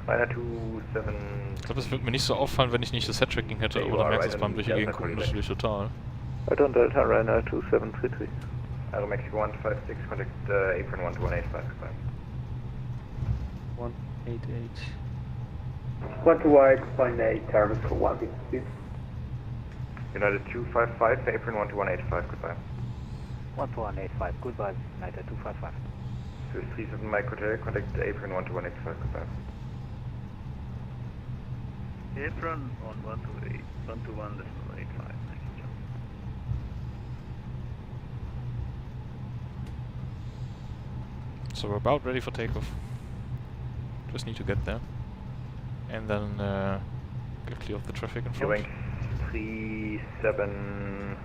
Ryanair 27... Ich glaube, das würde mir nicht so auffallen, wenn ich nicht das Headtracking hätte, aber dann merkst du es beim durch die Gegend gucken natürlich total. Right on Delta, Ryanair 2733. Aero Mexico 156, contact apron 12185, goodbye. 188. 128.8, Terminal 156. United 255, apron 12185, goodbye. 12185, goodbye, United 255. Swiss 37 Mike Hotel, contact apron 12185, goodbye. Apron on 128, 121.85. So we're about ready for takeoff. Just need to get there. And then get clear of the traffic in front. Wing 37.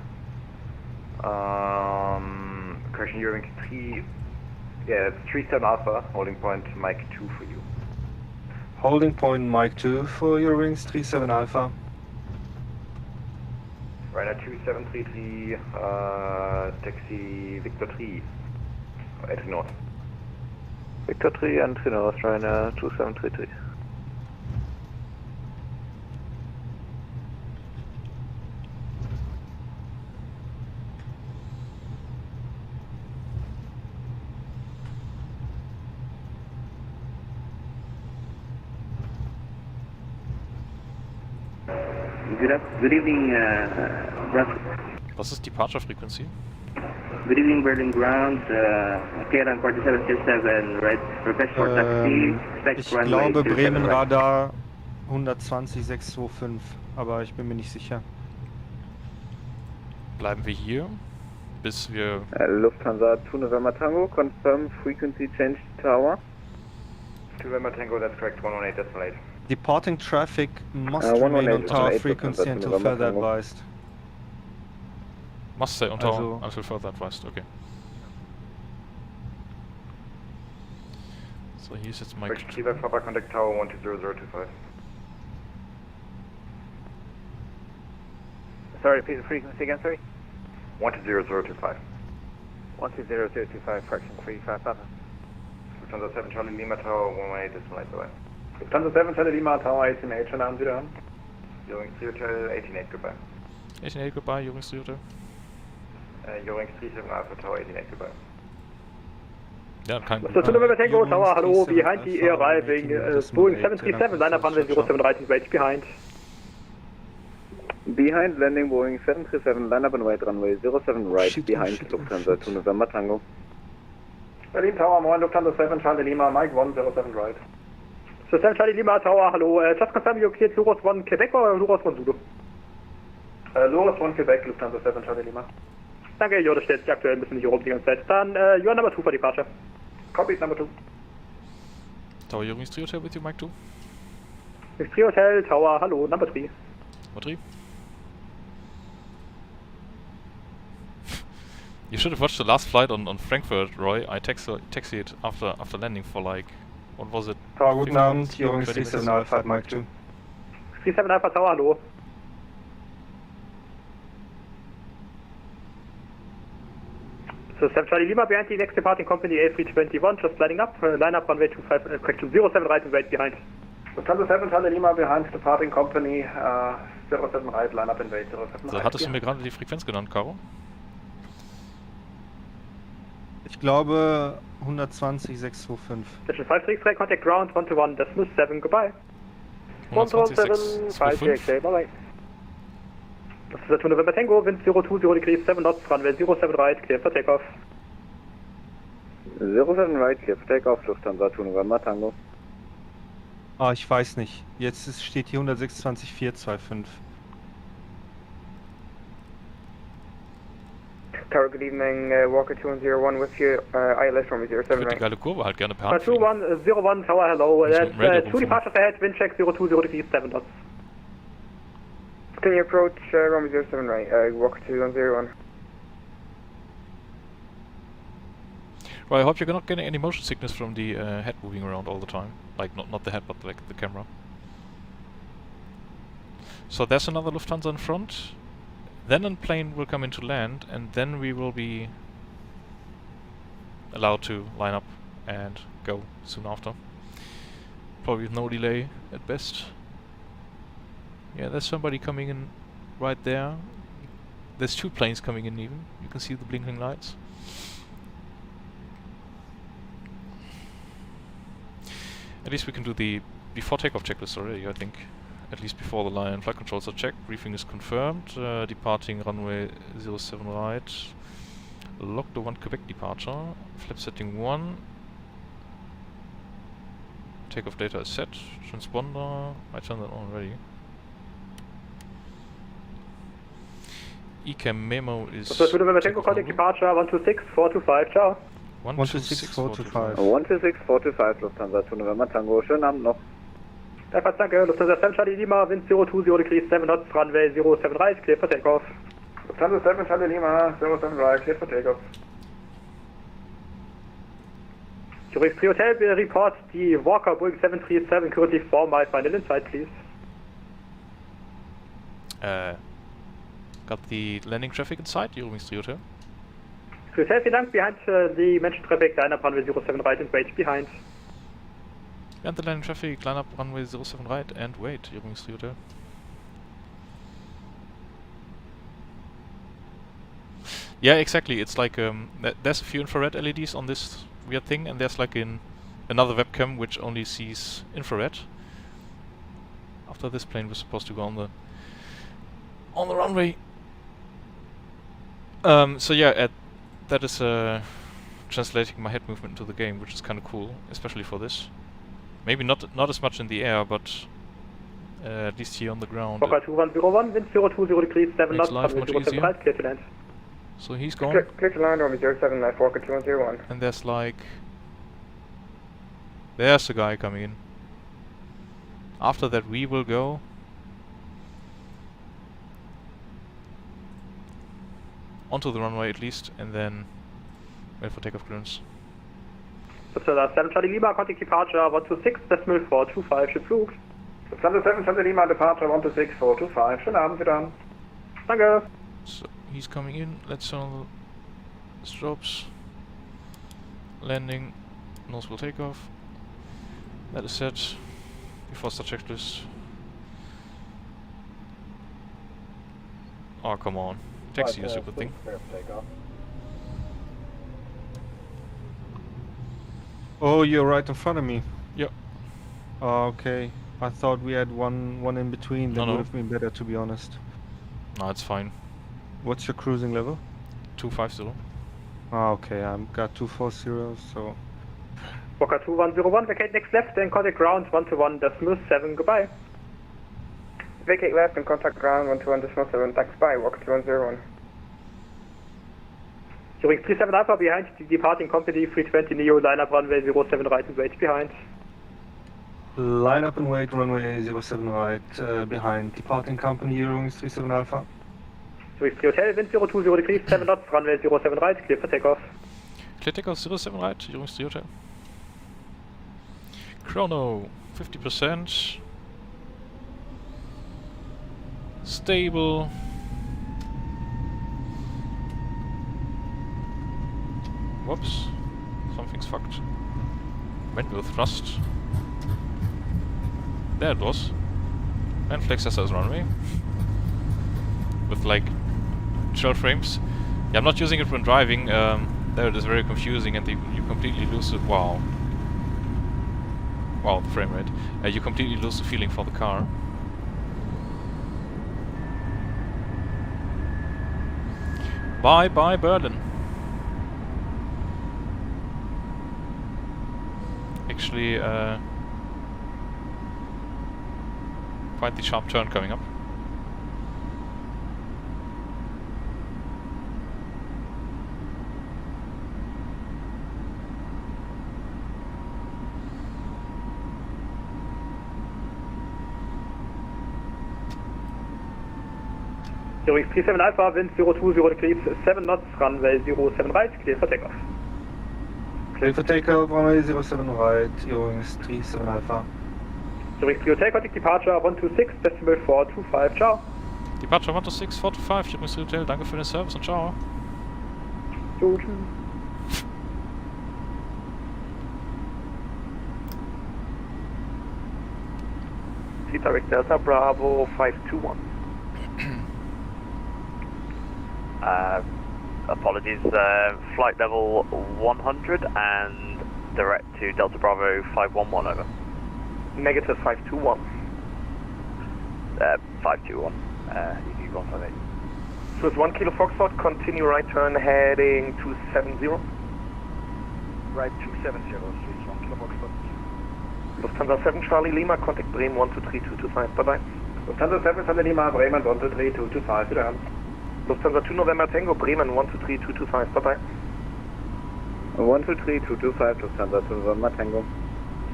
Correction, you're wing 3. Yeah, it's 37 Alpha, holding point Mike 2 for you. Holding point Mike 2 for your wings, 37 Alpha. Ryanair 2733, taxi Victor 3, entry north. Victor 3, entry north, Ryanair 2733. Good evening, Was ist Departure Frequency? Good evening, Berlin Ground. KLM 4727, right? Request for taxi. Ich glaube Bremen Radar 120.625, aber ich bin mir nicht sicher. Bleiben wir hier, bis wir... Lufthansa 2 November Tango, confirm frequency change tower. 2 November Tango, that's correct, 118.8. Departing traffic must remain on tower frequency until further advised. Must stay on tower until further advised, okay. So hier ist jetzt Mike 2. Papa contact tower 120025. Sorry, repeat the frequency again, sorry? 120025. 120025, fraction 35 Papa. Lufthansa 7 Charlie Lima Tower 118.8 away. Lufthansa 7 Charlie Lima Tower 18.8, schönen Abend wieder an. Eurowings 3 Hotel 18.8 goodbye. 18.8 goodbye, Eurowings 3 Hotel. Eurowings 37 Alpha Tower 18.8 goodbye. Ja, kein Mr. November Tango Tower, hello, behind the arriving Boeing 737, line up runway 07 right, wait behind. Behind landing Boeing 737, line up and wait runway 07 right, behind Lufthansa 2 November Tango. Berlin Tower, moin, Lufthansa 7 Charlie Lima, Mike 107 right. So 7 Charlie Lima Tower, hello, just confirm you cleared Luros 1 Quebec or Luros 1 Zulu? Luros 1 Quebec, Lufthansa 7 Charlie Lima. Danke, jo, das stellt sich aktuell ein bisschen nicht rum die ganze Zeit. Dann, you are number 2 for departure. Copy, number 2. Tower Eurowings 3 Hotel with you, Mike 2. 3 Hotel, Tower, hello, number 3. Number 3. You should have watched the last flight on Frankfurt, Roy. I taxied after landing for like, what was it? Tower, guten Abend, Eurowings 37 Alpha, Mike 2. 37 Alpha Tower, hallo. So 7 Charlie Lima behind the next departing company A321, just lining up, line up runway 25, correction 07 right and wait behind. Lufthansa 7 Charlie Lima behind departing company 07 right, line up and wait 07 right. So, hattest du mir gerade die Frequenz genannt, Caro? Ich glaube 120.625. Station 563, contact ground 121, das muss 7, goodbye. 120.625. 5 bye bye. Das ist der 2 November Tango, Wind 020 degrees 7 knots, runway 07 right, clear for takeoff. 07 right, clear for takeoff, Lufthansa 2 November Tango. Ah, ich weiß nicht. Jetzt steht hier 126.425. Tower, good evening, Walker 2101 with you, ILS from 07 Ich würde die right. geile Kurve halt gerne per Hand 2101 Tower, hello, that's Radio 2 departures ahead, wind check 020 degrees 7 knots. Can you approach runway 07 right, Walker 2101. Well, I hope you're not getting any motion sickness from the head moving around all the time. Like, not the head, but like the camera. So there's another Lufthansa in front. Then a plane will come into land, and then we will be allowed to line up and go soon after. Probably with no delay at best. Yeah, there's somebody coming in right there. There's 2 planes coming in even. You can see the blinking lights. At least we can do the before takeoff checklist already, I think. At least before the line flight controls are checked. Briefing is confirmed. Departing runway 07 right. Log the 1 Quebec departure. Flap setting 1. Takeoff data is set. Transponder. I turned that on already. ECAM memo is... So contact departure 126425, ciao. 126425. 126425, Lufthansa 2 November Tango. Schönen Abend noch. Danke, danke. Lufthansa 7 Charlie Lima, Wind 020 degrees 7 knots, runway 07 right, clear for takeoff. Lufthansa 7 Charlie Lima, 07 right, clear for takeoff. Zurich 3 Hotel, will report the Walker Boeing 737 currently 4 my final inside, please. Got the landing traffic inside, Eurowings 3 Hotel. 3 Hotel, vielen Dank, behind the mentioned traffic, line up runway 07 right and wait behind. Behind the landing traffic, line up runway 07 right and wait, Eurowings 3 Hotel. Yeah, exactly, it's like, there's a few infrared LEDs on this weird thing, and there's like another webcam which only sees infrared. After this plane was supposed to go on the runway. So yeah, that is translating my head movement into the game, which is kind of cool, especially for this. Maybe not as much in the air, but at least here on the ground. Fokker 2101, wind 020 degrees 7 knots, life much 07 right, clear to land. So he's gone. Clear to land, runway 07 right, Fokker 2101. And there's like... There's the guy coming in. After that we will go... onto the runway at least, and then wait for takeoff clearance. Lufthansa 7 Charlie Lima, contact departure 126.425, ship Flug. Lufthansa 7 Charlie Lima, departure 126425, schönen Abend wieder. Danke. So he's coming in, let's on the strobes. Landing, nose will take off. That is set. Before start checklist. Oh, come on. Taxi, you stupid thing. Oh, you're right in front of me. Yep. Oh, okay. I thought we had one in between. That No, would have been better, to be honest. No, it's fine. What's your cruising level? 250. Ah, okay. I've got 240, so... Fokker 2101, vacate next left and contact ground 121.7, goodbye. Vacate left and contact ground 121.7, thanks, bye, Walker 2101. Zurich 37 Alpha behind the departing company 320 Neo, line up runway 07 right and wait behind. Line up and wait, runway 07 right, behind departing company, Eurowings 37 Alpha. Zurich 3 Hotel, wind 020 degrees 7 knots, runway 07 right, clear for takeoff. Clear takeoff 07 right, Eurowings 3 Hotel. Chrono, 50%. Stable. Whoops. Something's fucked. Went with thrust. There it was. And flex as runway. With like 12 frames. Yeah, I'm not using it when driving. There it is very confusing and you completely lose it. Wow. Wow, the frame rate. You completely lose the feeling for the car. Bye bye Berlin. Actually, quite the sharp turn coming up. Zurich 37 Alpha, wind 020 degrees 7 knots, runway 07 right, clear for takeoff. Clear for takeoff, runway 07 right, Eurowings 37 Alpha. Zurich 3 Hotel, contact departure 126.425, ciao. Departure 126.425, Eurowings 3 Hotel, danke für den Service und ciao. Jo, tschüss. Direct Delta Bravo 521. Apologies, flight level 100 and direct to Delta Bravo 511, over. Negative 521. 521, you 158. So it's 1 Kilo Foxtrot, continue right turn heading 270. Right 270, please, 1 Kilo Foxtrot. Lufthansa 7 Charlie Lima, contact Bremen 123225, bye bye. Lufthansa 7 Charlie Lima, Bremen 123225, wiederhören. Lufthansa 2 November Tango, Bremen 123225, bye bye. 123-225, Lufthansa 2 November Tango.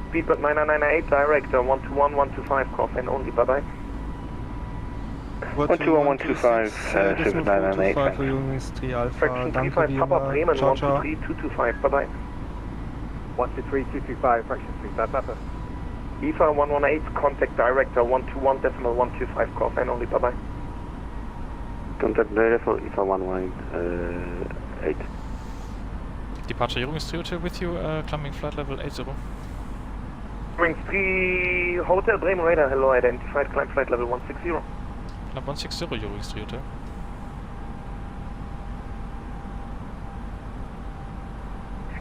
Speedbird 9998, director 121-125, call sign only, bye bye. 121-125, Service 998 für Jungs 3 Alpha, Fraction danke 35, wie Papa immer, Bremen ciao, ciao. 123225, bye bye. 123-225, fraction 35, Papa. IFA 118, contact director 121.125, call sign only, bye bye. Contact director IFA 118. Departure Jungs 3 Hotel with you, climbing flight level 80. Wings 3 Hotel Bremen radar, hello, identified, climb flight level 160. Climb 160 Jungs 3 Hotel.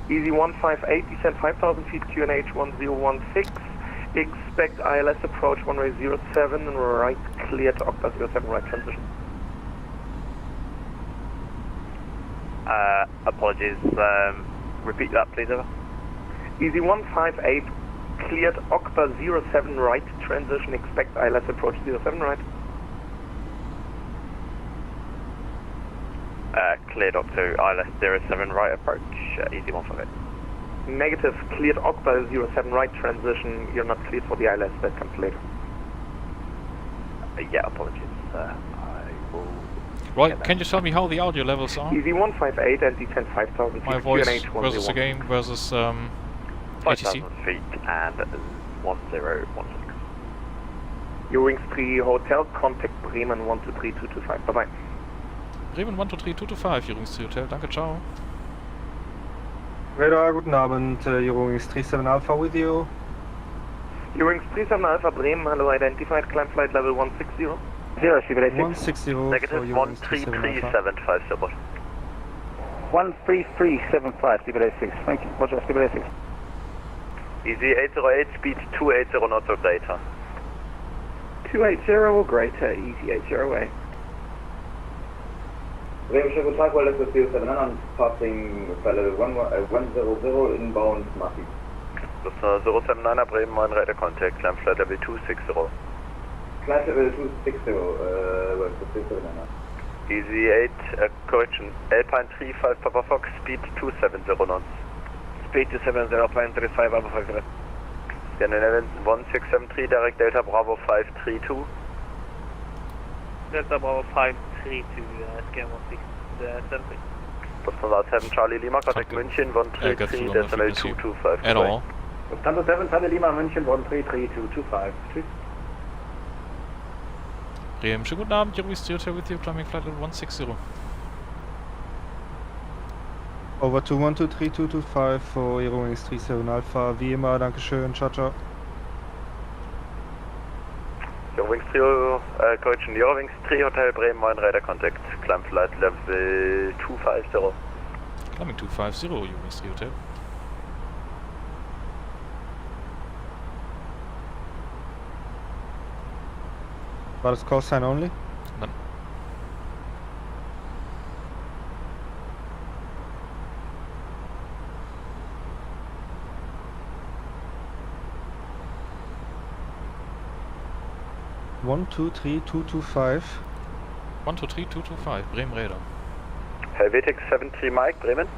Easy 158, descend 5,000 feet, QNH 1016. Expect ILS approach runway 07, right clear to Octa 07, right transition. Apologies, repeat that please, over. Easy 158, cleared Octa 07, right transition, expect ILS approach 07, right. Cleared Octa ILS 07, right approach, easy 158. Negative, cleared Octa 07, right transition, you're not cleared for the ILS, that comes later. Yeah, apologies, I will... Right, can you tell me how the audio levels are? Easy 158 and descend 5,000 feet, My voice QNH 101. versus the game versus ATC? 5,000 feet and 1016. Your Wings 3 Hotel, contact Bremen 123225, bye-bye. Bremen 123225, Jungs 3 Hotel, danke, ciao. Radar, guten Abend, Jungs 37 Alpha with you. Your Wings 37 Alpha Bremen, hello, identified, climb flight level 160. 160 Negative for Jungs 37 Alpha. 13375, support. 13375, Speedbird 86, thank you, Roger, Speedbird 86. Easy 808, speed 280 knots or greater. 280 or greater, easy 808. Bremen, schönen guten Tag, Wallet with 07 on passing flight level 100 inbound Murphy. Lufthansa 079er Bremen, on radar contact, climb flight level 260. Flight level 260, Wallet with 07 Easy 8, correction, Alpine 35 Papa Fox, speed 270 knots. Speed 270, Alpine 35, Alpha 5. Scandinavian 1673, direct Delta Bravo 532. Delta Bravo 532, Scan 1673. Lufthansa 7 Charlie Lima, contact München 133, decimal 225. At all. Lufthansa 7 Charlie Lima, München 133, 225. Tschüss. Bremen, schönen guten Abend, Jungs 3 Hotel with you, climbing flight level 160. Over to 123225 for Jungs 37 Alpha, wie immer, dankeschön, ciao, ciao. Eurowings 3, correction, Eurowings 3 Hotel Bremen, on radar contact, climb flight level 250. Climbing 250, Jungs 3 Hotel. War das Call Sign only? Nein. One, two, three, 225. 123225, Bremen Radar. Helvetic 73 Mike, Bremen.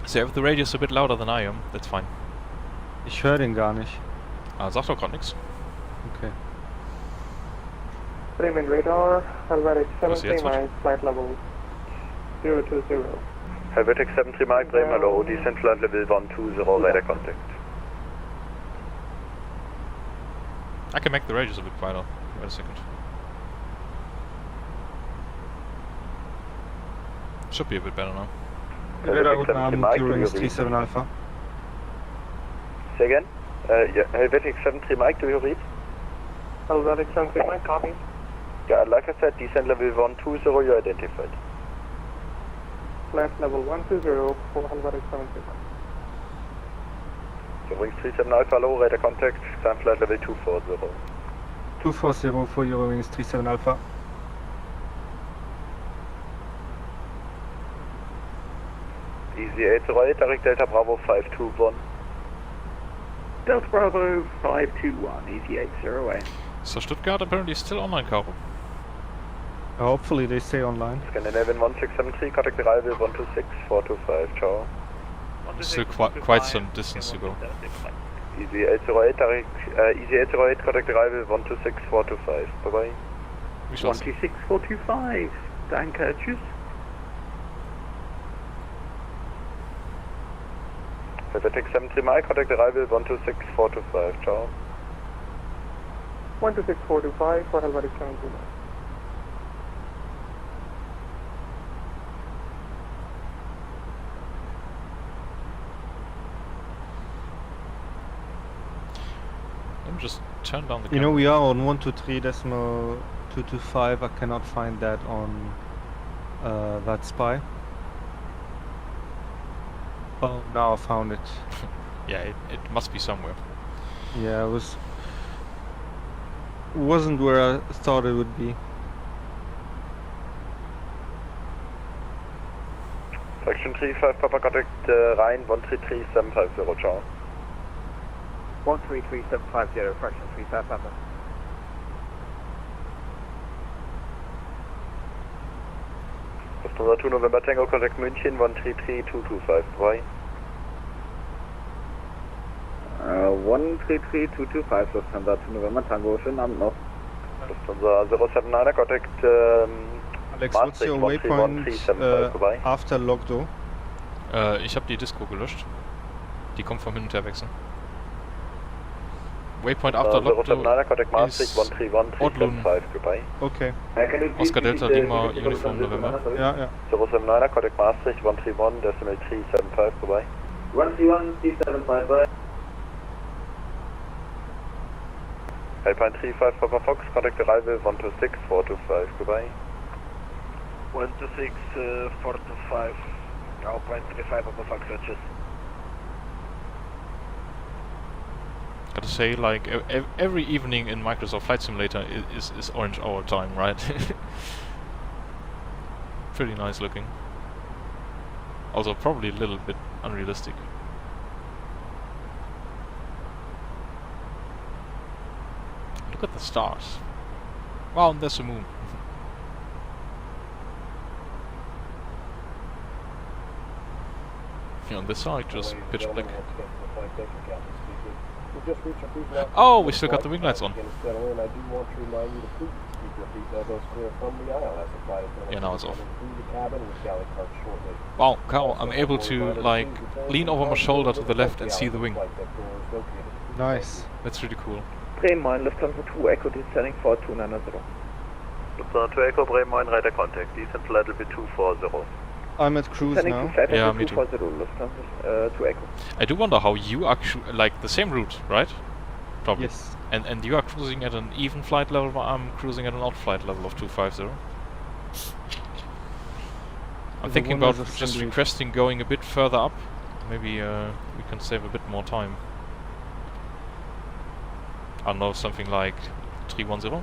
So if the radio is a bit louder than I am, that's fine. Ich höre den gar nicht. Ah, sagt doch grad nix. Okay. Bremen radar, Helvetic Was jetzt 73 Mike, flight level 020. Helvetic 73 Mike, Bremen, hello, descent flight level 120, radar contact. I can make the radios a bit quieter. Wait a second. Should be a bit better now. Radar, guten Abend, Jungs 37 Alpha. Say again? Yeah, Helvetic 73 Mike, do you read? Helvetic 73 Mike, copy. Yeah, like I said, descent level 120, you're identified. Flight level 120 for Helvetic 73 Mike. Eurowings 37 Alpha, hello, radar contact, climb flight level 240. 240 for Eurowings 37 Alpha. Easy 808, direct Delta Bravo 521. Delta Bravo 521, easy 80A. So Stuttgart apparently is still online, Caro. Hopefully they stay online. Scandinavian 1673, contact arrival 126 425, ciao. Still quite some distance to go. Easy 808, easy 808, contact arrival 126 425, bye bye. 126 425, danke, tschüss. Pathetic 73 mile, contact arrival 126 425, ciao. 126 425 for Helvetic 73. Let me just turn down the camera. You know, we are on 123.225. I cannot find that on that spy. Oh, now I found it. Yeah, it must be somewhere. Yeah, wasn't where I thought it would be. Fraction 35, Papa contact Rhein 133750, ciao. 133750, fraction 35, Papa. Lufthansa 2 November Tango, contact München 133225, bye. 133225, Lufthansa 2 November Tango, schönen Abend noch. Lufthansa 079er, contact Alex, what's your waypoint after Logdo? Ich habe die Disco gelöscht. Die kommt vom Hin- und Herwechseln. Waypoint after Logdo ist Odlun. Okay. Oscar Delta Lima Uniform November. Ja, ja. 079er, contact Maastricht 131, decimal 375, goodbye. 131, 375, bye. Alpine 35, Papa Fox, contact arrival 126 425, goodbye. 126 425, Alpine 35, Papa Fox, cheers. Gotta say, like, every evening in Microsoft Flight Simulator is orange hour time, right? Pretty nice looking. Also probably a little bit unrealistic. Look at the stars. Wow, and there's a moon. Here on this side, just pitch black. Oh, we still got the wing lights on. Yeah, now it's off. Wow, Carl, I'm able to, like, lean over my shoulder to the left and see the wing. Nice. That's really cool. Bremen, Lufthansa 2 Echo descending for 290. Lufthansa 2 Echo, Bremen, radar contact, descent flight level 240. I'm at cruise now. Yeah, me too. Echo. I do wonder how you are, like, the same route, right? Probably. Yes. And you are cruising at an even flight level, while I'm cruising at an odd flight level of 250. I'm thinking about just requesting going a bit further up. Maybe we can save a bit more time. I don't know, something like 310?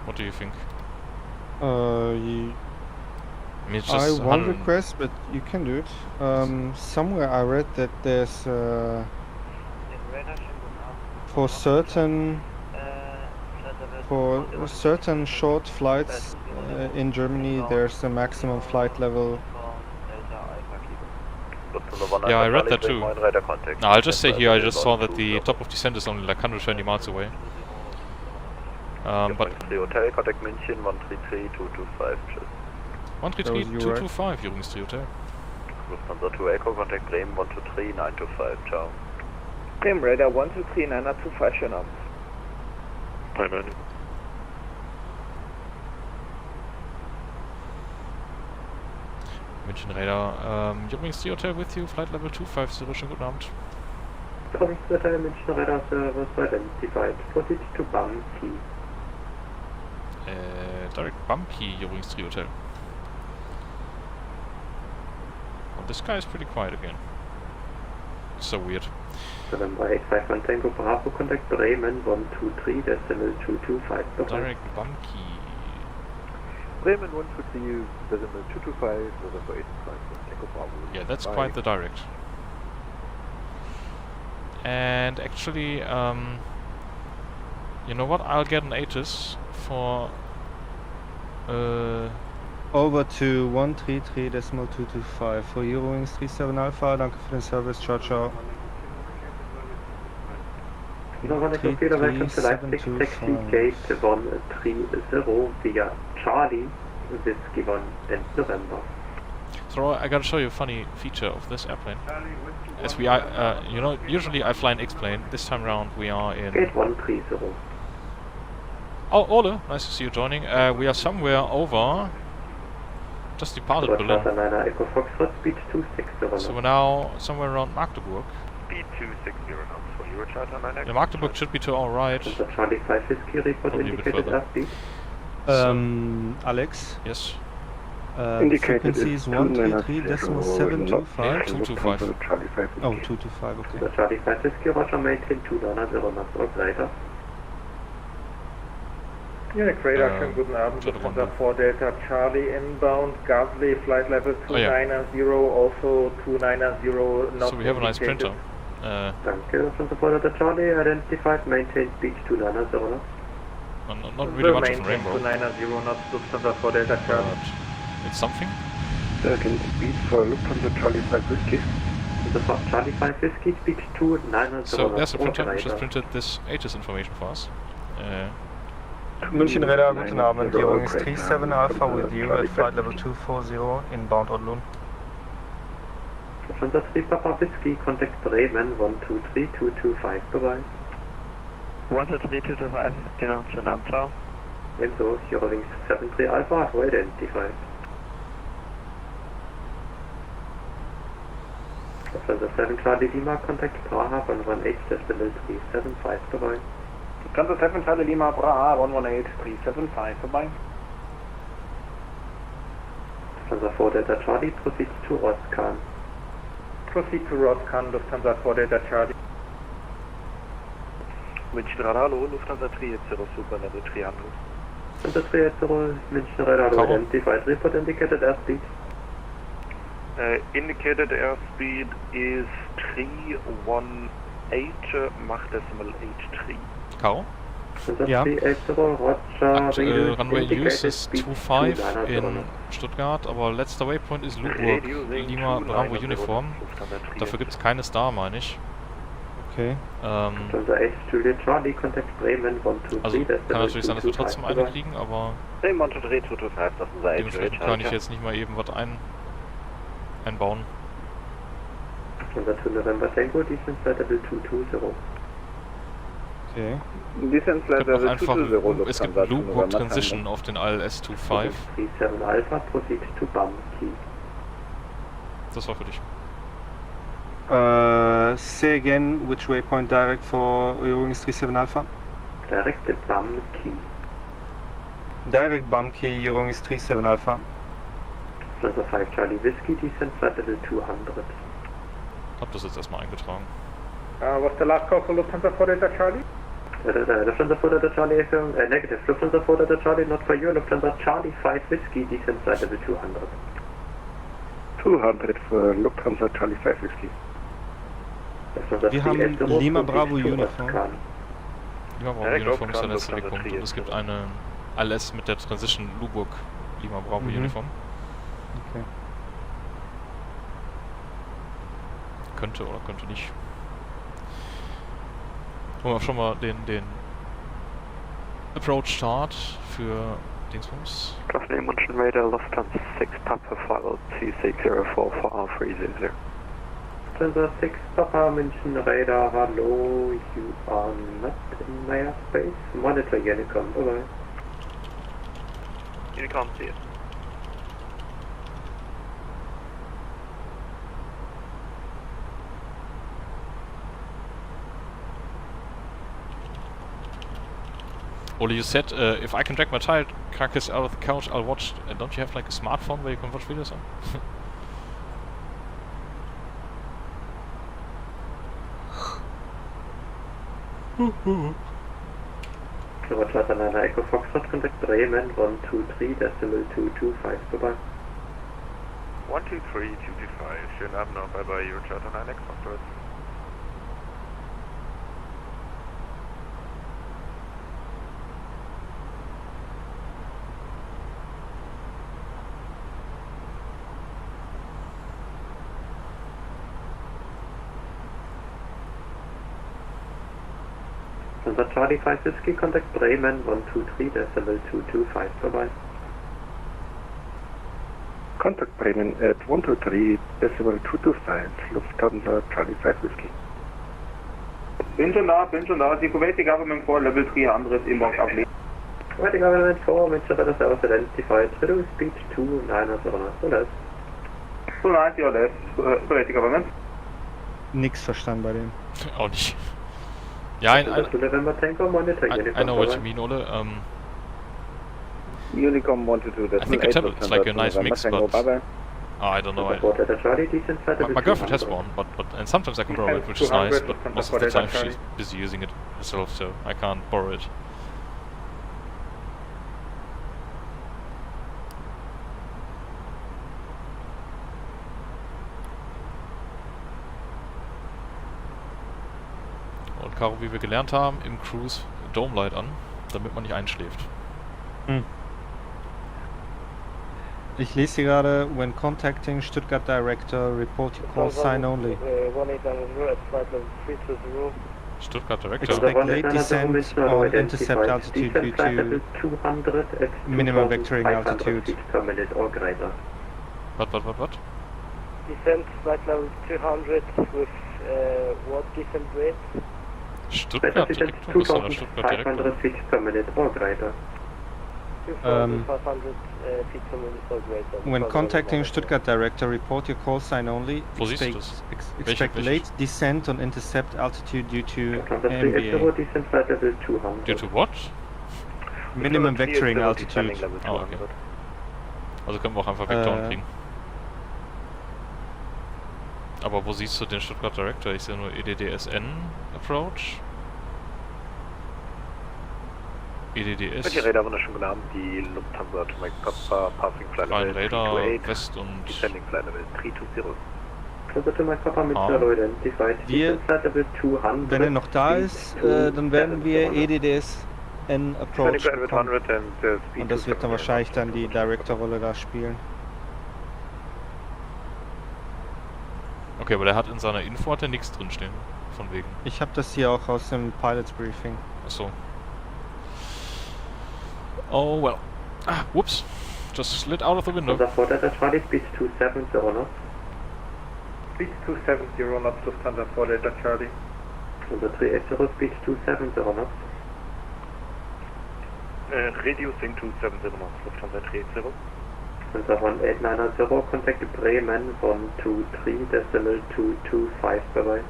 What do you think? I won't request, but you can do it. Somewhere I read that there's for certain short flights in Germany there's a maximum flight level. Yeah, I read that too. No, I'll just say here, I just saw that the top of descent is only like 120 miles away. But 133 contact München 133225, cheers. 133225 übrigens, 3 Hotel. Lufthansa 2 Echo, contact Bremen 123925, ciao. Bremen Radar 123925, schönen Abend. Bye bye. München Radar, übrigens 3 Hotel with you, flight level 250, schönen guten Abend. Hotel München Radar service identified, proceed to Bumpy. Direct Bumpy, übrigens 3 Hotel. Well, this guy is pretty quiet again. So weird. November 851 Tango Bravo, contact Bremen 123, decimal 225. Direct Bumpy. Bremen 123, decimal 225, November 851. Yeah, that's quite the direct. And actually, you know what? I'll get an ATIS for Over to 133.225 for Eurowings 37 Alpha. Danke für den Service. Ciao, ciao. Welcome to Leipzig, taxi gate 130 via Charlie, Whiskey 1 and November. So I gotta show you a funny feature of this airplane. As we are, you know, usually I fly an X-plane. This time around we are in... Gate 130. Oh, Ole, nice to see you joining. We are somewhere over... Just departed Berlin. So we're now somewhere around Magdeburg. Speed 260 knots for Eurocharter 9X. Yeah, Magdeburg should be to our right. Charlie 5 Whiskey report Probably a bit indicated further. Alex? Yes? Indicated frequency is 133.725. 225. Oh, 225, okay. The Charlie 5 Whiskey, Roger, maintain 290 knots or greater. Munich Radar, schönen guten Abend. Lufthansa 4 Delta Charlie inbound, Gasly, flight level 290, also 290 not So we have a nice printer. Danke, Lufthansa 4 Delta Charlie, identified, maintain speed 290 knots. Not really much of a rainbow. 290 knots, Lufthansa 4 Delta Charlie. It's something? Second speed for Lufthansa Charlie 5 Whiskey. Charlie 5 Whiskey, speed 290 So there's a printer which has printed this ATIS information for us. München Radar, guten Abend. Eurowings 37 Alpha with you at flight level 240 inbound Odlun. Lufthansa 3 Papa Whiskey, contact Bremen 123225, goodbye. 123.225, genau, schönen Abend, ciao. Ebenso, Eurowings 73 Alpha, who identified. Lufthansa 7 Charlie Lima, contact Praha 118.375, goodbye. Lufthansa 7 Charlie Lima, Praha 118.375, goodbye. Lufthansa 4 Delta Charlie, proceed to Roskan. Proceed to Roskan, Lufthansa 4 Delta Charlie. München Radar, hallo, Lufthansa 380, super level 300. Lufthansa 380, München Radar, identified, report indicated airspeed. Indicated airspeed is 318, Mach decimal 83. Caro? Ja. Runway use is 25 in Stuttgart, aber letzter Waypoint ist Luburg, Lima Bravo Uniform. Dafür gibt es keine Star, meine ich. Okay. Also kann natürlich sein, dass wir trotzdem eine kriegen, aber dementsprechend kann ich jetzt nicht mal eben was einbauen. Okay. Es gibt Luburg Transition auf den ILS-25. Das war für dich. Say again, which waypoint direct for Eurowings 37 Alpha? Direct Bamki. Direct Bamki, Eurowings 37 Alpha. Lufthansa 5 Charlie Whiskey, descent flight level 200. Hab das jetzt erstmal eingetragen. What's the last call for Lufthansa 4 Delta Charlie? Lufthansa 4 Delta Charlie, negative. Lufthansa 4 Delta Charlie, not for you. Lufthansa Charlie 5 Whiskey, descent flight level 200. 200 for Lufthansa Charlie 5 Whiskey. Wir haben Lima Bravo Uniform. Lima Bravo Uniform ist der letzte Wegpunkt und es gibt eine ILS mit der Transition Luburg Lima Bravo Uniform. Okay. Könnte oder könnte nicht. Wollen wir schon mal den Approach Start für Dingsbums. Afternoon, München Radar, Lufthansa 6 Papa Flight 2604 for R300. Lufthansa 6 Papa München Radar, hello, you are not in my airspace. Monitor Unicom, bye-bye. Unicom, see you. Oli, you said if I can drag my child carcass out of the couch, I'll watch. Don't you have like a smartphone where you can watch videos on? Roger, Nana Echo Foxtrot, contact Bremen 123.225, goodbye. 123, 225. Schönen Abend noch. Bye bye. Your Charter 9X Foxtrot. Unser Charlie 5 Whiskey, contact Bremen 123 decimal 225, bye-bye. Contact Bremen at 123 decimal 225, Lufthansa Charlie 5 Whiskey. Bin schon da. The Kuwaiti government for level 300 inbox ablehnen. Kuwaiti government for Minnesota Service identified, reduce speed to 900 or less. 290 or less, Kuwaiti government. Nix verstanden bei dem. Auch nicht. Ja, I know what you mean, Ole. Unicom 122, I think I tell it's like a nice mix, but I don't know. My girlfriend has one, but and sometimes I can borrow it, which is nice, but most of the time she's busy using it herself, so I can't borrow it. Und Caro, wie wir gelernt haben, im Cruise Dome Light an, damit man nicht einschläft. Hm. Ich lese hier gerade, when contacting Stuttgart Director, report your call sign only. 1800 at flight level 320. Stuttgart Director. Expect late descent on intercept altitude due to minimum vectoring altitude. What? Descent flight level 200 with what descent rate? Stuttgart Director? Was soll der Stuttgart Director? feet per minute or greater. 2500 feet per minute or greater. When contacting Stuttgart Director, report your call sign only. Wo siehst du das? Expect late descent on intercept altitude due to MBA. Due to what? Minimum vectoring altitude. Oh, okay. Also können wir auch einfach Vektoren kriegen. Aber wo siehst du den Stuttgart Director? Ich sehe nur EDDSN Approach. EDDS. Die Räder wunderschön guten Abend. Die Lufthansa to my Papa passing flight level Radar 328, West und descending flight level 320. Wenn er noch da ist, dann werden wir EDDSN Approach bekommen. Und das wird dann wahrscheinlich dann die Director-Rolle da spielen. Okay, aber der hat in seiner Info hat er nichts drinstehen. Von wegen. Ich habe das hier auch aus dem Pilots Briefing. Achso. Oh well. Ah, whoops. Just slid out of the window. Charlie speed 270 knots. Speed 270 knots, Lufthansa 4 Delta Charlie. Unser 380 speed 270 knots. Reducing 270 knots, Lufthansa 380. Unser 1890, contact Bremen 123 decimal 225, bye-bye.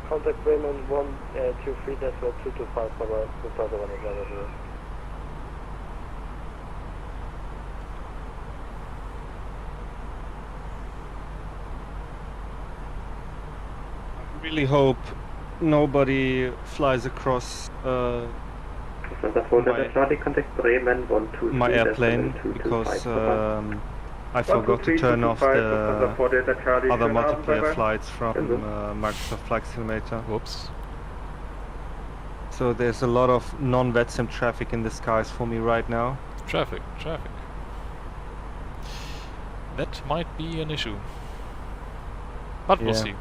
Contact Bremen 123 decimal 225, bye-bye. Lufthansa 190. I really hope nobody flies across my airplane, because I forgot to turn off the other multiplayer flights from Microsoft Flight Simulator. Whoops. So there's a lot of non-VATSIM traffic in the skies for me right now. Traffic. That might be an issue. But we'll see.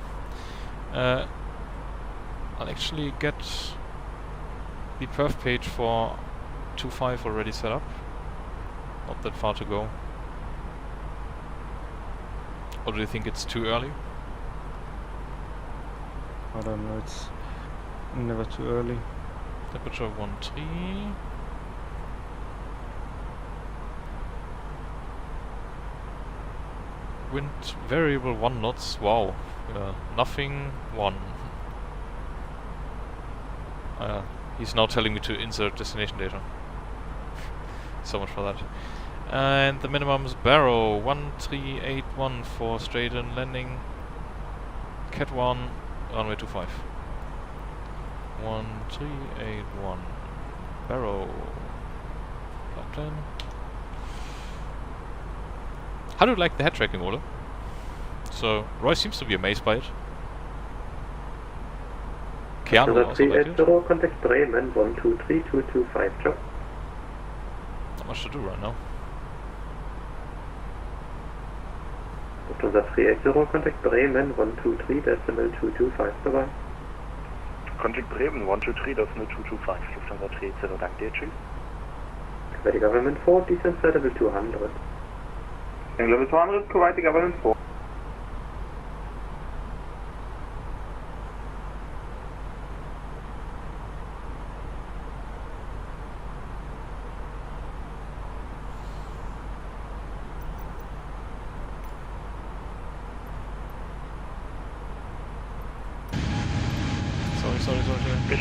I'll actually get the perf page for 2.5 already set up. Not that far to go. Or do you think it's too early? I don't know, it's never too early. Temperature 13. Wind variable 1 knots. Wow. Nothing 1. He's now telling me to insert destination data. So much for that. And the minimum is Barrow 1381 for straight in landing. Cat 1, runway 25. 1381. Barrow. Flight plan. How do you like the head tracking, Ole? So, Roy seems to be amazed by it. Keanu also liked it. Contact Bremen, 123225, ciao. Not much to do right now. Lufthansa 380, contact Bremen, 123.225, bye-bye. Contact Bremen, 123.225, Lufthansa 380, danke dir, tschüss. Kuwaiti Government 4, descent flight level 200. Level 200, Kuwaiti Government 4. Sorry.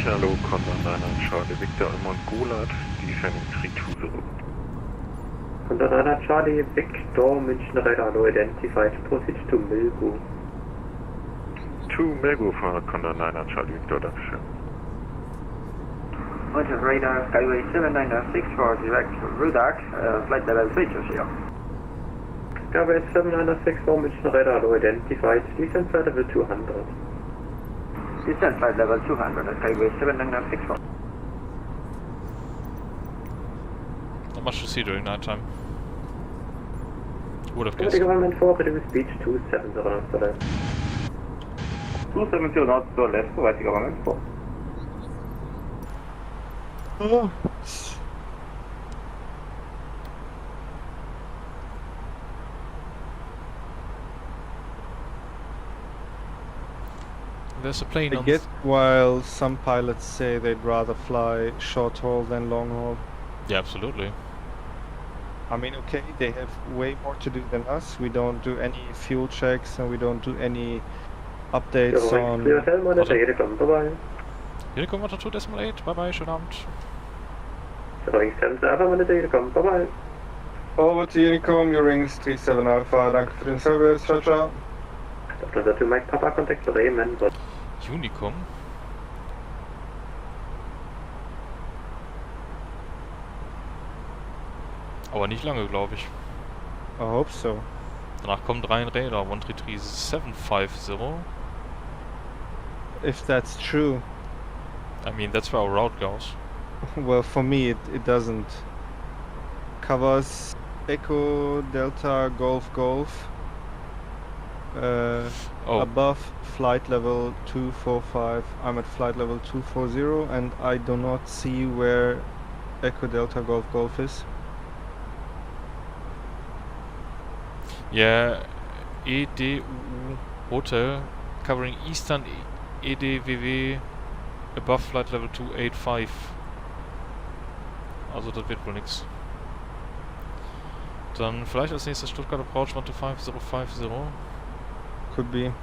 Hallo, Condor 9 Charlie, Victor Mongolat, Descending 320. Condor 9 Charlie, Victor, München Radar, no identified, proceed to Milgo. To Milgo for Condor 9 Charlie, Victor, dankeschön. Roger, radar, Skyway 796 for direct Rudak, flight level 320. Skyway 796 for München Radar, no identified, descent flight level 200. Descent flight level 200 at Skyway 796 for. Not much to see during night time. Would have guessed. Government 4, reduce speed 270 knots to left. 270 knots to left, Kuwaiti Government 4. Oh. There's a plane I on... get while some pilots say they'd rather fly short haul than long haul. Yeah, absolutely. I mean, okay, they have way more to do than us. We don't do any fuel checks and we don't do any updates on... Unicorn 102.8, bye bye, schönen Abend. Bye bye. Over to Unicorn, your rings 37 Alpha, danke für den Service, ciao ciao. Lufthansa to Mike Papa, contact Bremen. Unicorn? Aber nicht lange, glaube ich. I hope so. Danach kommen 3 Räder, 133.750. If that's true. I mean, that's where our route goes. Well, for me it doesn't. Covers Echo, Delta, Golf, Golf. Above flight level 245. I'm at flight level 240 and I do not see where Echo, Delta, Golf, Golf is. Yeah, EDU Hotel covering Eastern EDWW above flight level 285. Also das wird wohl nix. Dann vielleicht als nächstes Stuttgart Approach 125.050. Could be.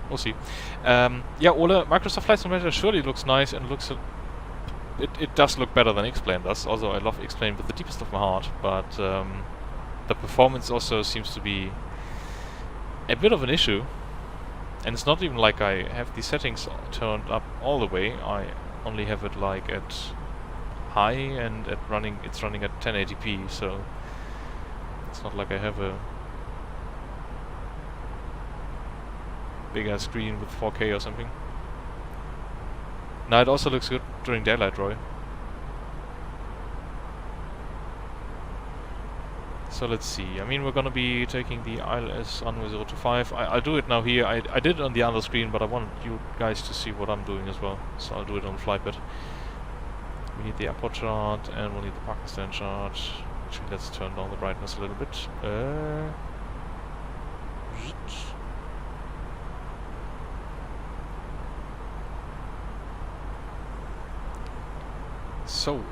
We'll see. Yeah, Ole, Microsoft Flight Simulator surely looks nice and looks... It does look better than X-Plane does. Also, I love X-Plane with the deepest of my heart, but the performance also seems to be a bit of an issue. And it's not even like I have the settings turned up all the way. I only have it like at high and it's running at 1080p, so it's not like I have a big-ass screen with 4K or something. Now it also looks good during daylight, Roy. So let's see. I mean, we're gonna be taking the ILS runway 025. I'll do it now here. I did it on the other screen, but I want you guys to see what I'm doing as well. So I'll do it on Flightbit. We need the airport chart and we'll need the Pakistan chart. Actually, let's turn down the brightness a little bit. So, I'm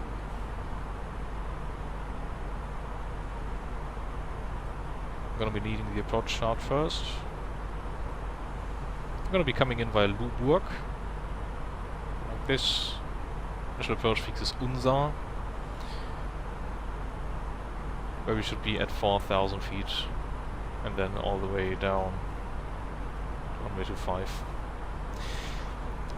gonna be needing the approach chart first. I'm gonna be coming in via Luburg, like this. Initial approach fix is Unsa, where we should be at 4,000 feet, and then all the way down to runway 25.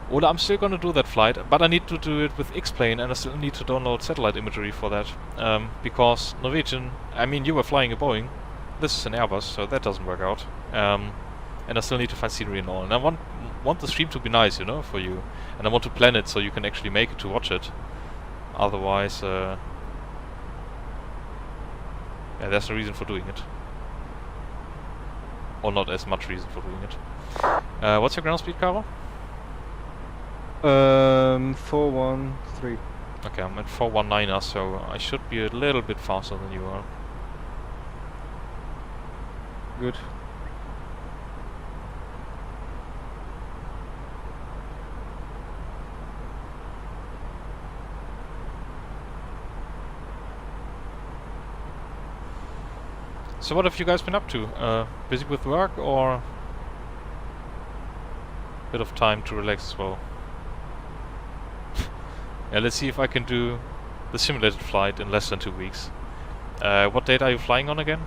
Or I'm still gonna do that flight, but I need to do it with X-Plane and I still need to download satellite imagery for that. Because Norwegian, I mean, you were flying a Boeing, this is an Airbus, so that doesn't work out. And I still need to find scenery and all. And I want the stream to be nice, you know, for you. And I want to plan it so you can actually make it to watch it. Otherwise, yeah, there's no reason for doing it. Or not as much reason for doing it. What's your ground speed, Caro? 413. Okay, I'm at 419, so I should be a little bit faster than you are. Good. So what have you guys been up to? Busy with work or a bit of time to relax as well? Yeah, let's see if I can do the simulated flight in less than 2 weeks. What date are you flying on again?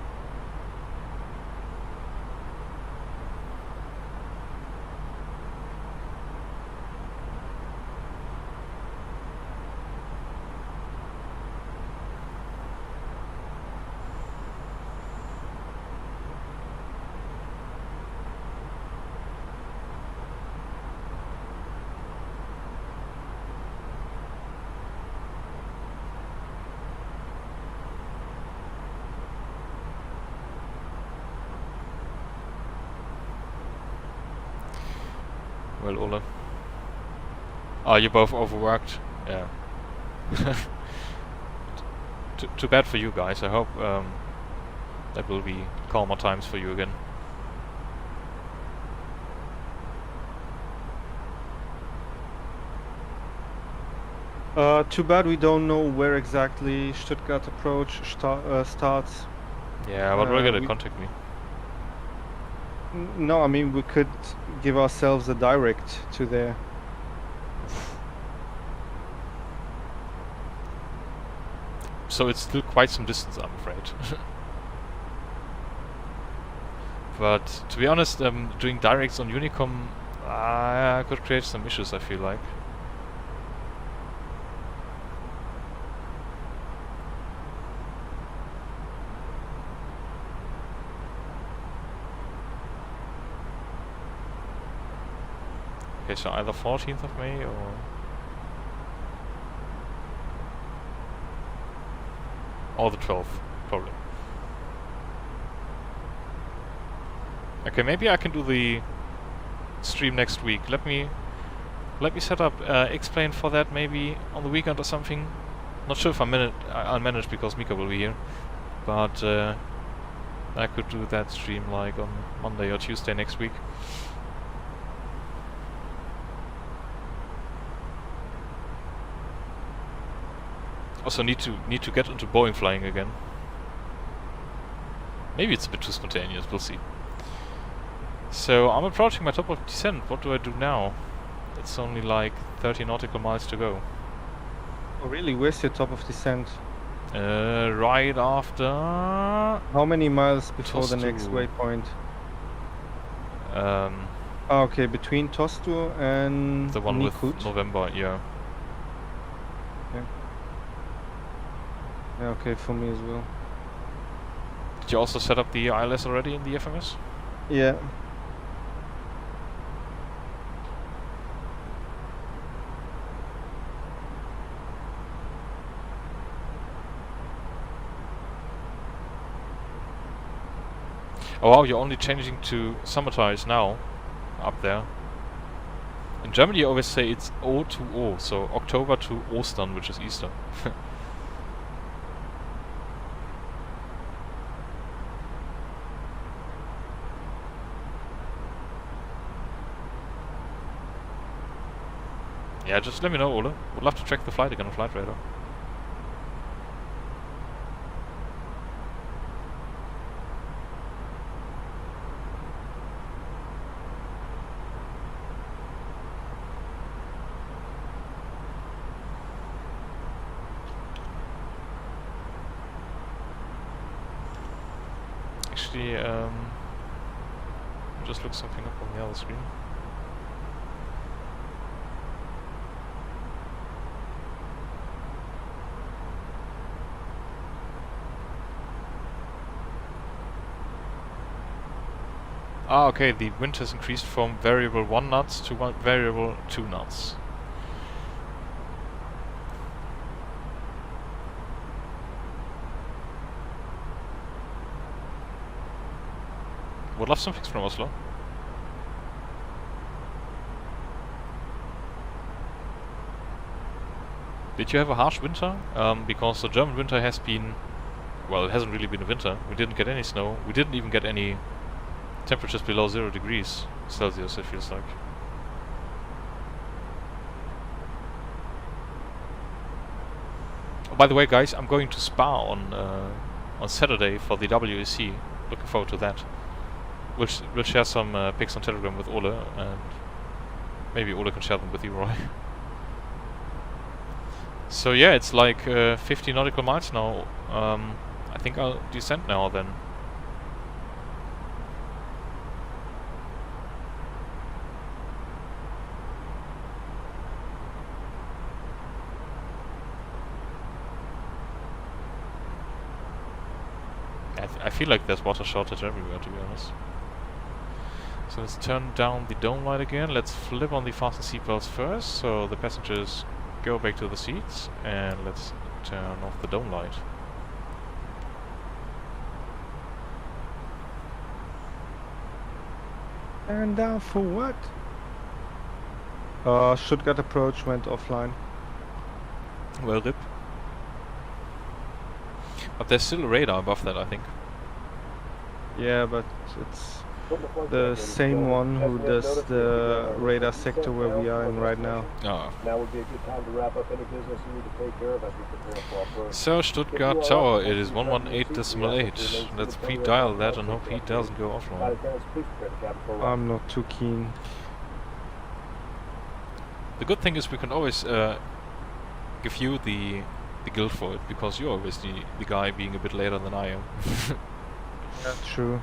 Well, Ole. Oh, you're both overworked? Yeah. Too bad for you guys. I hope that will be calmer times for you again. Too bad we don't know where exactly Stuttgart approach starts. Yeah, but we're gonna contact me. No, I mean we could give ourselves a direct to there. So it's still quite some distance, I'm afraid. But to be honest, doing directs on Unicom could create some issues, I feel like. Okay, so either 14th of May or the 12th, probably. Okay, maybe I can do the stream next week. Let me set up X-Plane for that maybe on the weekend or something. Not sure if I'll manage because Mika will be here, but I could do that stream like on Monday or Tuesday next week. Also need to get into Boeing flying again. Maybe it's a bit too spontaneous, we'll see. So I'm approaching my top of descent. What do I do now? It's only like 30 nautical miles to go. Oh really? Where's your top of descent? Right after... How many miles before the next waypoint? Okay, between Tostu and the one Nikut. with November, yeah. Yeah, okay, for me as well. Did you also set up the ILS already in the FMS? Yeah. Oh wow, you're only changing to summertires now, up there. In Germany you always say it's O to O, so October to Ostern, which is Easter. Yeah, just let me know, Ole. Would love to track the flight again on Flight Radar. Actually, just look something up on the other screen. Ah, okay, the wind has increased from variable 1 knots to variable 2 knots. Would love some fix from Oslo. Did you have a harsh winter? Because the German winter has been... Well, it hasn't really been a winter. We didn't get any snow. We didn't even get any temperatures below 0 degrees Celsius, it feels like. Oh, by the way, guys, I'm going to Spa on Saturday for the WEC. Looking forward to that. We'll share some pics on Telegram with Ole, and maybe Ole can share them with you, Roy. So yeah, it's like 50 nautical miles now. I think I'll descend now then. I feel like there's water shortage everywhere, to be honest. So let's turn down the dome light again. Let's flip on the fasten seatbelts first, so the passengers go back to the seats, and let's turn off the dome light. And down for what? Stuttgart approach went offline. Well, rip. But there's still a radar above that, I think. Yeah, but it's the same one who does the radar sector where we are in right now. Oh. Now would be a good time to wrap up any business you need to take care of as we prepare for off-road. So, Stuttgart Tower, it is 118.8. Let's pre-dial that and hope he doesn't go offline. I'm not too keen. The good thing is we can always give you the guilt for it, because you're always the guy being a bit later than I am. That's true.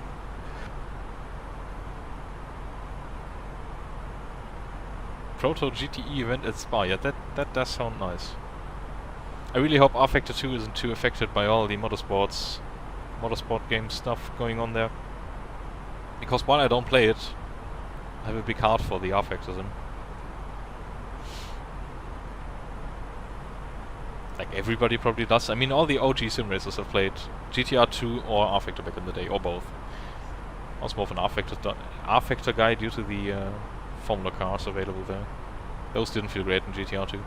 Proto GTE event at Spa, yeah, that does sound nice. I really hope R-Factor 2 isn't too affected by all the motorsport game stuff going on there. Because while I don't play it, I have a big heart for the R-Factor sim. Like everybody probably does. I mean, all the OG sim racers have played GTR 2 or R-Factor back in the day, or both. I was more of an R-Factor guy due to the Formula cars available there. Those didn't feel great in GTR 2.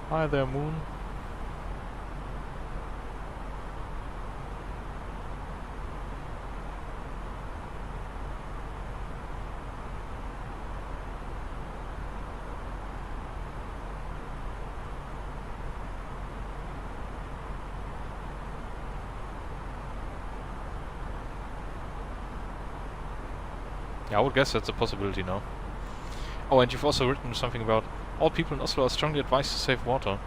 Hi there, Moon. Yeah, I would guess that's a possibility now. Oh, and you've also written something about all people in Oslo are strongly advised to save water.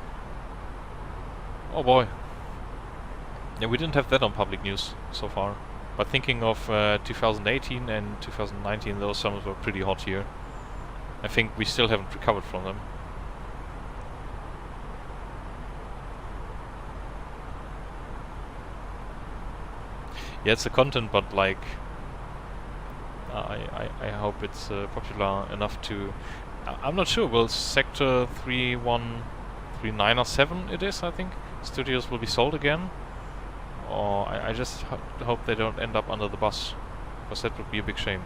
Oh boy. Yeah, we didn't have that on public news so far. But thinking of 2018 and 2019, those summers were pretty hot here. I think we still haven't recovered from them. Yeah, it's the content, but like... I hope it's popular enough to... I'm not sure, will Sector 3139 or 7 it is, I think? Studios will be sold again? Or I just hope they don't end up under the bus, because that would be a big shame.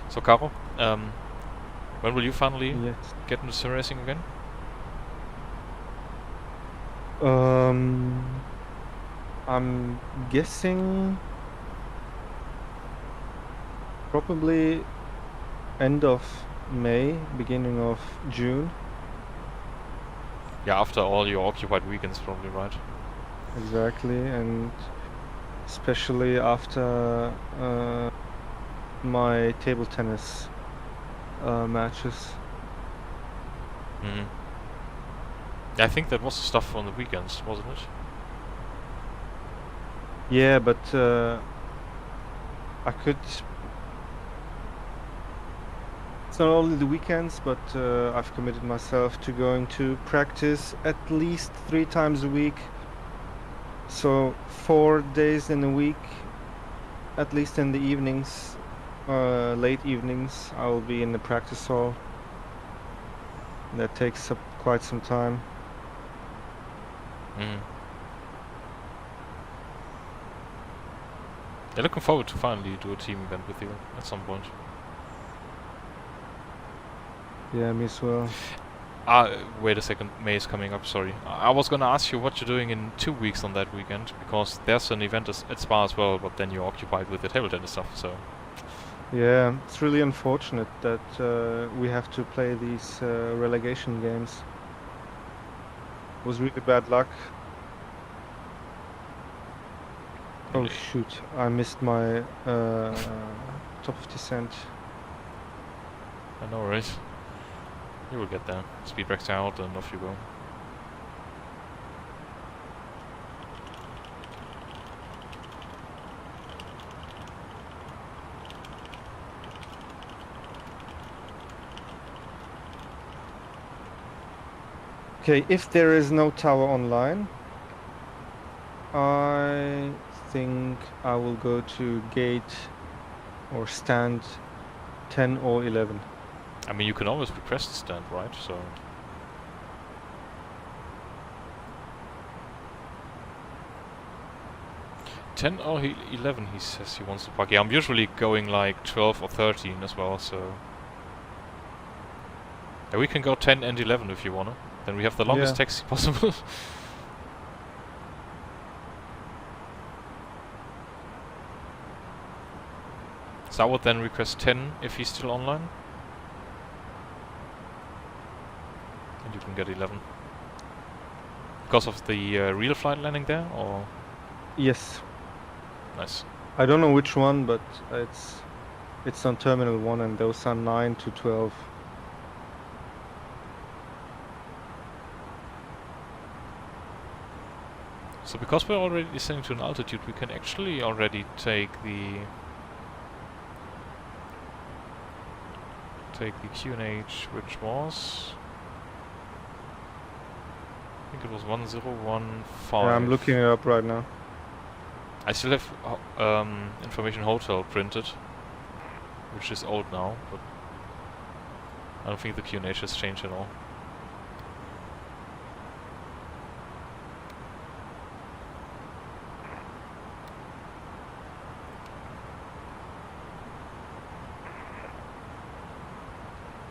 So, Caro, when will you finally get into sim racing again? I'm guessing probably end of May, beginning of June. Yeah, after all your occupied weekends, probably, right? Exactly, and especially after my table tennis matches. Mm-hmm. I think that was the stuff on the weekends, wasn't it? Yeah, but I could. It's not only the weekends, but I've committed myself to going to practice at least 3 times a week. So 4 days in a week, at least in the evenings, late evenings, I will be in the practice hall. That takes up quite some time. Yeah, looking forward to finally do a team event with you at some point. Yeah, me as well. Wait a second, May is coming up, sorry. I was gonna ask you what you're doing in 2 weeks on that weekend, because there's an event at Spa as well, but then you're occupied with the table tennis stuff, so... Yeah, it's really unfortunate that we have to play these relegation games. It was really bad luck. Oh shoot, I missed my top of descent. I know, right? You will get there. Speed brakes out and off you go. Okay, if there is no tower online, I think I will go to gate or stand 10 or 11. I mean, you can always request a stand, right? So... "10 or 11, he says he wants to park. Yeah, I'm usually going like 12 or 13 as well, so... Yeah, we can go 10 and 11 if you wanna. Then we have the longest taxi possible. So I would then request 10 if he's still online. And you can get 11. Because of the real flight landing there, or...? Yes. Nice. I don't know which one, but it's on Terminal 1 and those are 9 to 12. So because we're already descending to an altitude, we can actually already take the QNH, which was... I think it was 1015. Yeah, I'm looking it up right now. I still have information hotel printed, which is old now, but I don't think the QNH has changed at all.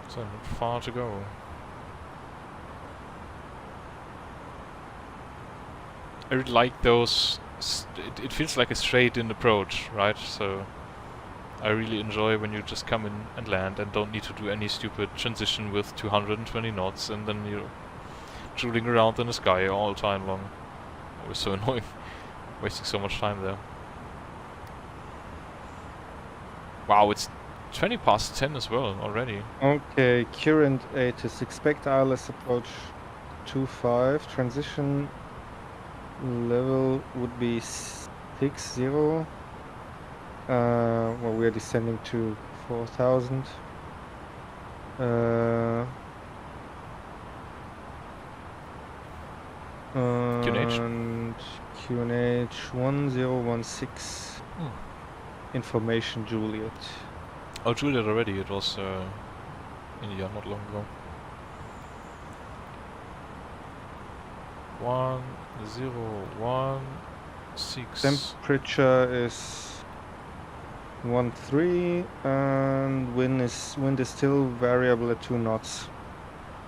So not far to go. I really like those. It feels like a straight-in approach, right? So I really enjoy when you just come in and land and don't need to do any stupid transition with 220 knots and then you're drooling around in the sky all time long. It was so annoying, wasting so much time there. Wow, it's 20 past 10 as well already. Okay, current 8 is expect ILS approach 25. Transition level would be 60. Well, we are descending to 4,000. And QNH 1016. Information Juliet. Oh, Juliet already. It was India not long ago. 1016. Temperature is 13 and wind is still variable at 2 knots.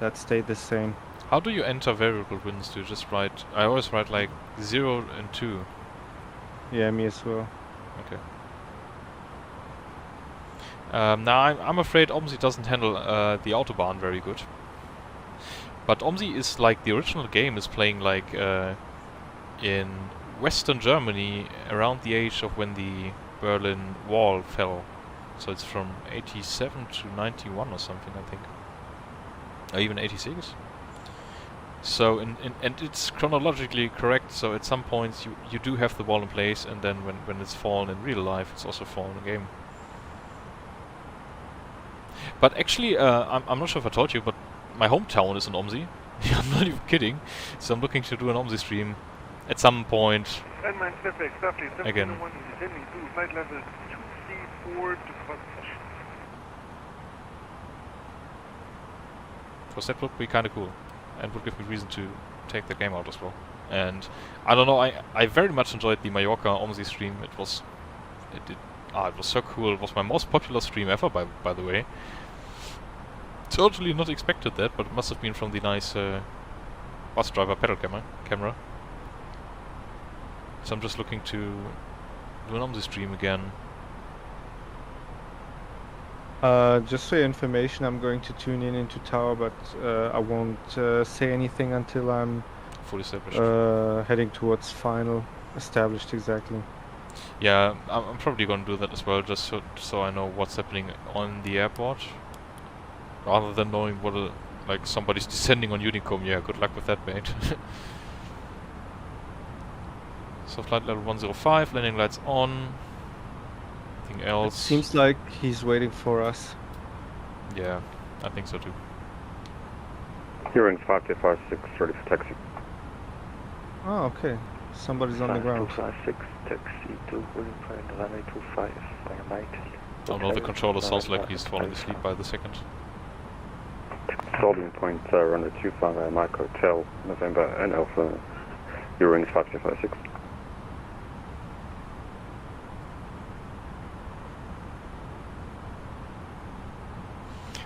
That stayed the same. How do you enter variable winds? Do you just write? I always write like 0 and 2. Yeah, me as well. Okay. Now I'm afraid OMSI doesn't handle the Autobahn very good. But OMSI is like the original game is playing like in Western Germany around the age of when the Berlin Wall fell. So it's from 87 to 91 or something, I think. Or even 86. So and it's chronologically correct. So at some points you do have the wall in place, and then when it's fallen in real life, it's also fallen in game. But actually, I'm not sure if I told you, but my hometown is in OMSI. I'm not even kidding. So I'm looking to do an OMSI stream at some point. Again. Because that would be kind of cool, and would give me reason to take the game out as well. And I don't know, I very much enjoyed the Mallorca OMSI stream. It was so cool. It was my most popular stream ever, by the way. Totally not expected that, but it must have been from the nice bus driver pedal camera. So I'm just looking to do an OMSI stream again. Just for your information, I'm going to tune in into tower, but I won't say anything until I'm fully established. Heading towards final exactly. Yeah, I'm probably going to do that as well, just so I know what's happening on the airport, rather than knowing what like somebody's descending on Unicom. Yeah, good luck with that, mate. So flight level 105, landing lights on. Anything else? It seems like he's waiting for us. Yeah, I think so too. Hearing 5256, ready for taxi. Oh, okay. Somebody's on the ground. 5256, taxi to William Point, runway 25, via Oh no, the controller sounds like he's falling asleep by the second. Starting point, runway 25, via Mike Hotel, November and Alpha, hearing 5256.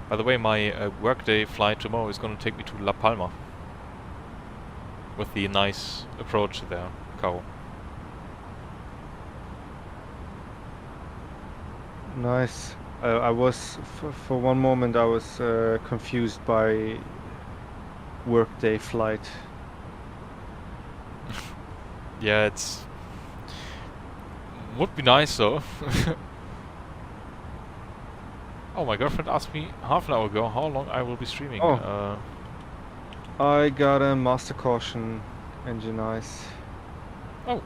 By the way, my workday flight tomorrow is going to take me to La Palma. With the nice approach there, Caro. Nice. I was, for one moment, I was confused by workday flight. Yeah, would be nice though. Oh, my girlfriend asked me half an hour ago how long I will be streaming. Oh. I got a master caution, engine ice. Oh.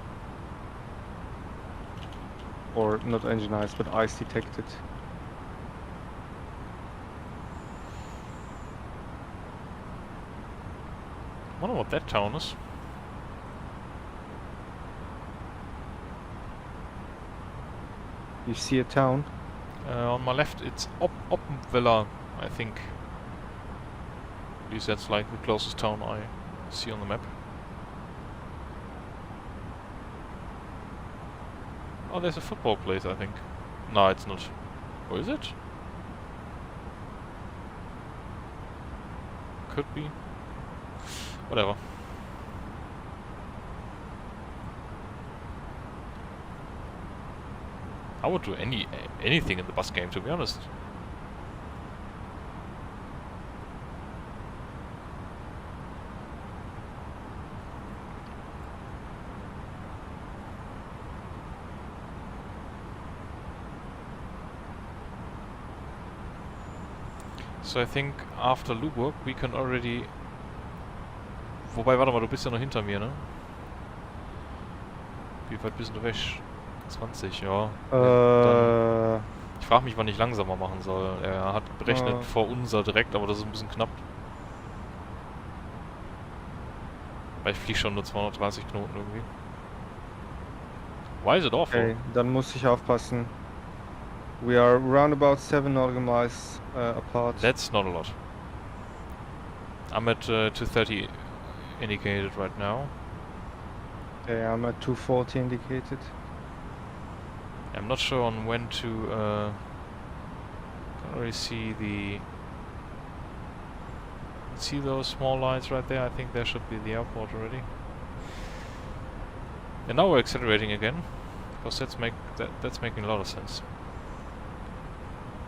Or not engine ice, but ice detected. I wonder what that town is. You see a town? On my left, it's Oppenweiler, I think. At least that's like the closest town I see on the map. Oh, there's a football place, I think. No, it's not. Or is it? Could be. Whatever. I would do anything in the bus game, to be honest. So I think after Luburg we can already... Wobei, warte mal, du bist ja noch hinter mir, ne? Wie weit bist du weg? 20, ja. Ich frage mich, wann ich langsamer machen soll. Er hat berechnet vor unser direkt, aber das ist ein bisschen knapp. Weil ich fliege schon nur 230 Knoten irgendwie. Why is it awful? Okay, dann muss ich aufpassen. We are around about 7 nautical miles apart. That's not a lot. I'm at 230 indicated right now. Okay, I'm at 240 indicated. I'm not sure on when to can't really see those small lights right there. I think there should be the airport already. And now we're accelerating again, because that's making a lot of sense.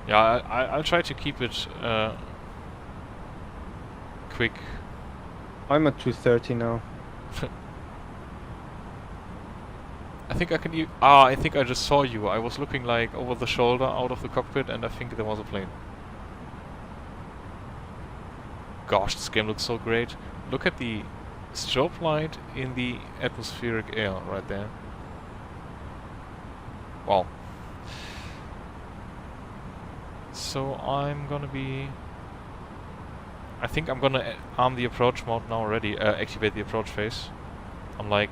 Yeah, I'll try to keep it quick. I'm at 230 now. I think I can I think I just saw you. I was looking like over the shoulder out of the cockpit and I think there was a plane. gosh, this game looks so great. Look at the strobe light in the atmospheric air right there. Wow. So I'm gonna be... I think I'm gonna arm the approach mode now already, activate the approach phase. I'm like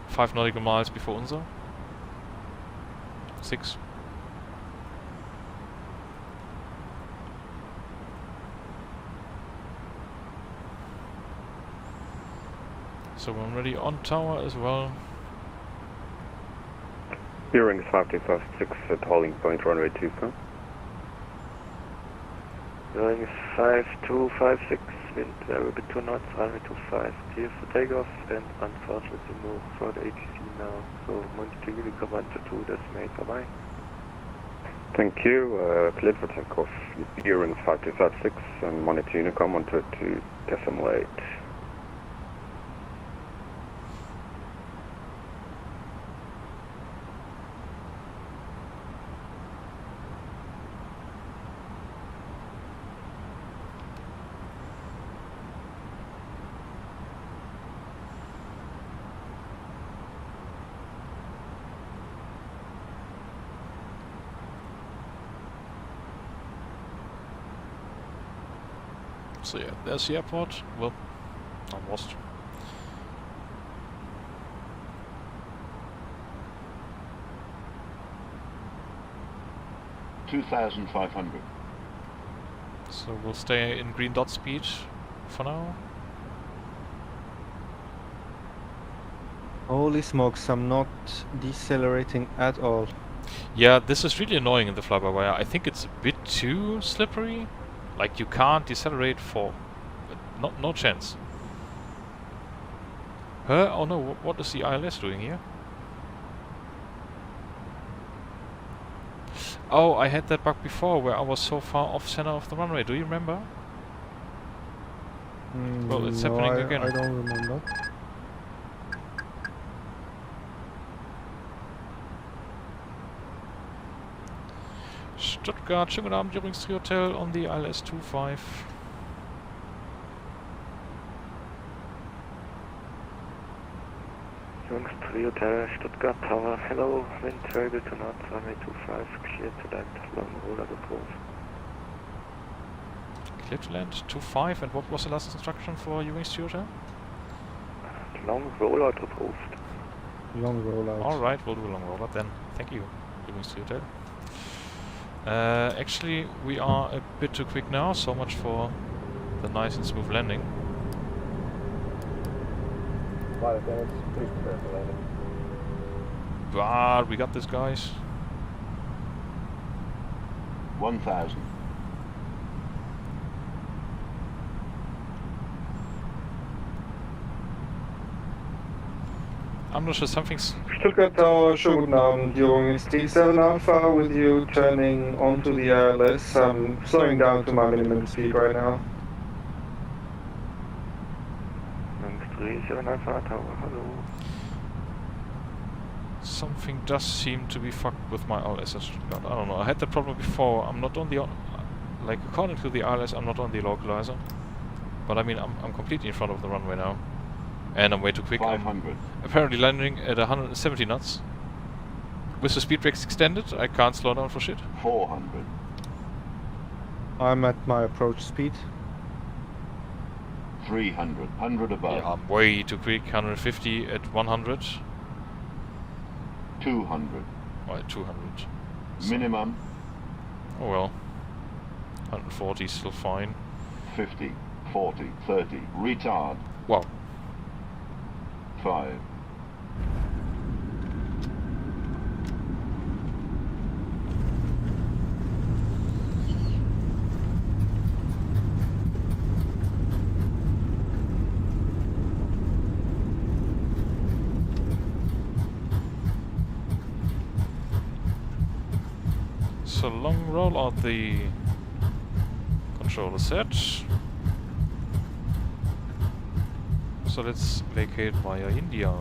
5 nautical miles before Unser. 6. So I'm ready on tower as well. Bearings 5256 at holding point runway 25. Bearings 5256, wind variable 2 knots, runway 25, clear for takeoff, and unfortunately move for the ATC now. So Monte Helico 122, decimate, bye-bye. Thank you, cleared for takeoff. Bearings 5256 and Monte Unicom 122, decimal 8. So yeah, there's the airport. Well, almost. $2,500. So we'll stay in green dot speed for now. Holy smokes, I'm not decelerating at all. Yeah, this is really annoying in the fly-by-wire. I think it's a bit too slippery. Like, you can't decelerate for... no chance. Huh? Oh no, what is the ILS doing here? Oh, I had that bug before, where I was so far off center of the runway. Do you remember? Well, it's No, happening again. I don't remember. Stuttgart, schönen guten Abend, Übrigens Hotel on the ILS 25. Jungs, Hotel, Stuttgart Tower, hello, wind variable 2 knots, runway 25, clear to land, long roller approved. Clear to land, 25, and what was the last instruction for Ewing's Hotel? Long rollout approved. Long rollout. Alright, we'll do a long rollout then. Thank you, Ewing's Hotel. Actually, we are a bit too quick now, so much for the nice and smooth landing. Flight attendants, please prepare for landing. But we got this, guys. 1,000. I'm not sure something's... Stuttgart Tower, schönen guten Abend. You're in D7 Alpha with you turning onto the ILS. I'm slowing down to my minimum speed right now. 37 Alpha Tower, hello. Something does seem to be fucked with my ILS at Stuttgart. I don't know, I had that problem before. I'm not on the... like, according to the ILS, I'm not on the localizer. But I mean, I'm completely in front of the runway now. And I'm way too quick. 500. I'm apparently landing at 170 knots. With the speed brakes extended, I can't slow down for shit. 400. I'm at my approach speed. 300. 100 above. Yeah, I'm way too quick. 150 at 100. 200. Well, 200. So Minimum. oh well. 140 is still fine. 50. 40. 30. Retard. Wow. 5. So long roll out the controller set. So let's vacate via India.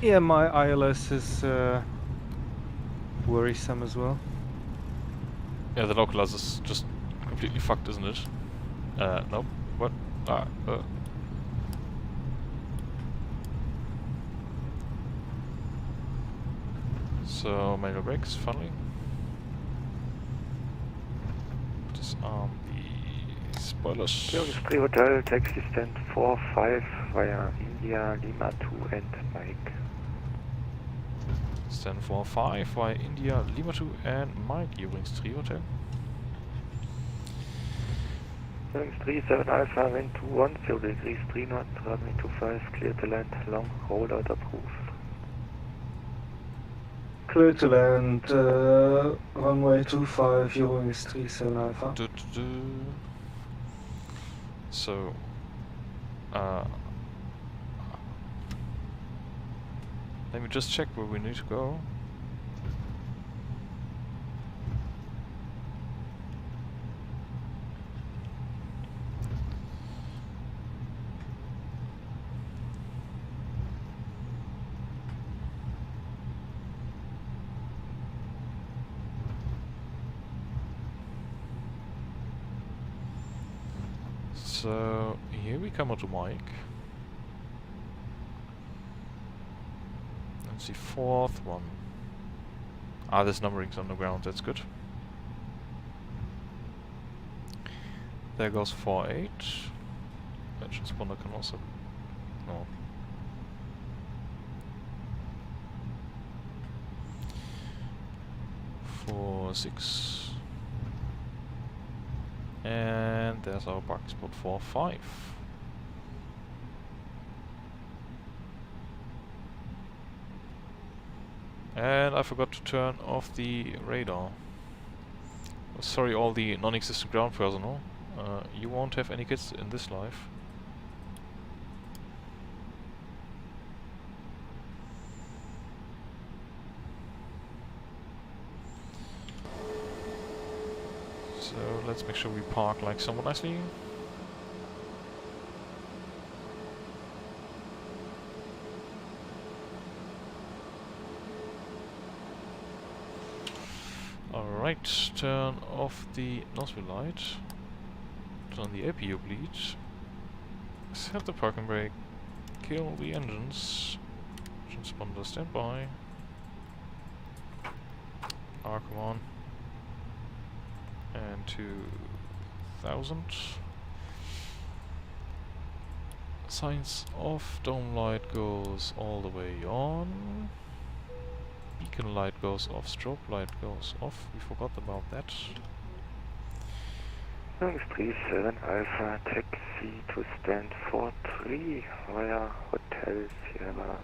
Yeah, my ILS is worrisome as well. Yeah, the localizer is just completely fucked, isn't it? Nope. What? So, manual brakes, finally. Disarm the spoilers. Service 3 Hotel, taxi stand 45 via India, Lima 2 and Mike. Stand 45 via India, Lima 2 and Mike, Eurings 3 Hotel. Service 3 7 Alpha, wind 21, 0 degrees 3 knot, runway 25, clear to land, long, rollout approved. Clear to land, runway 25, Eurowings 37 Alpha. So, let me just check where we need to go. So, here we come onto Mike. That's the fourth one. Ah, there's numberings on the ground, that's good. There goes 48. That transponder can also... no. For 6. And there's our parking spot for 5. And I forgot to turn off the radar. Sorry, all the non-existent ground personnel. You won't have any kids in this life. So let's make sure we park like somewhat nicely. Alright, turn off the nozzle light, turn the APU bleed, set the parking brake, kill the engines, transponder standby. Ah, come on. And 2000. Signs off, dome light goes all the way on. Beacon light goes off, strobe light goes off. We forgot about that. Service 37 Alpha, taxi to stand 43 via Hotel Sierra,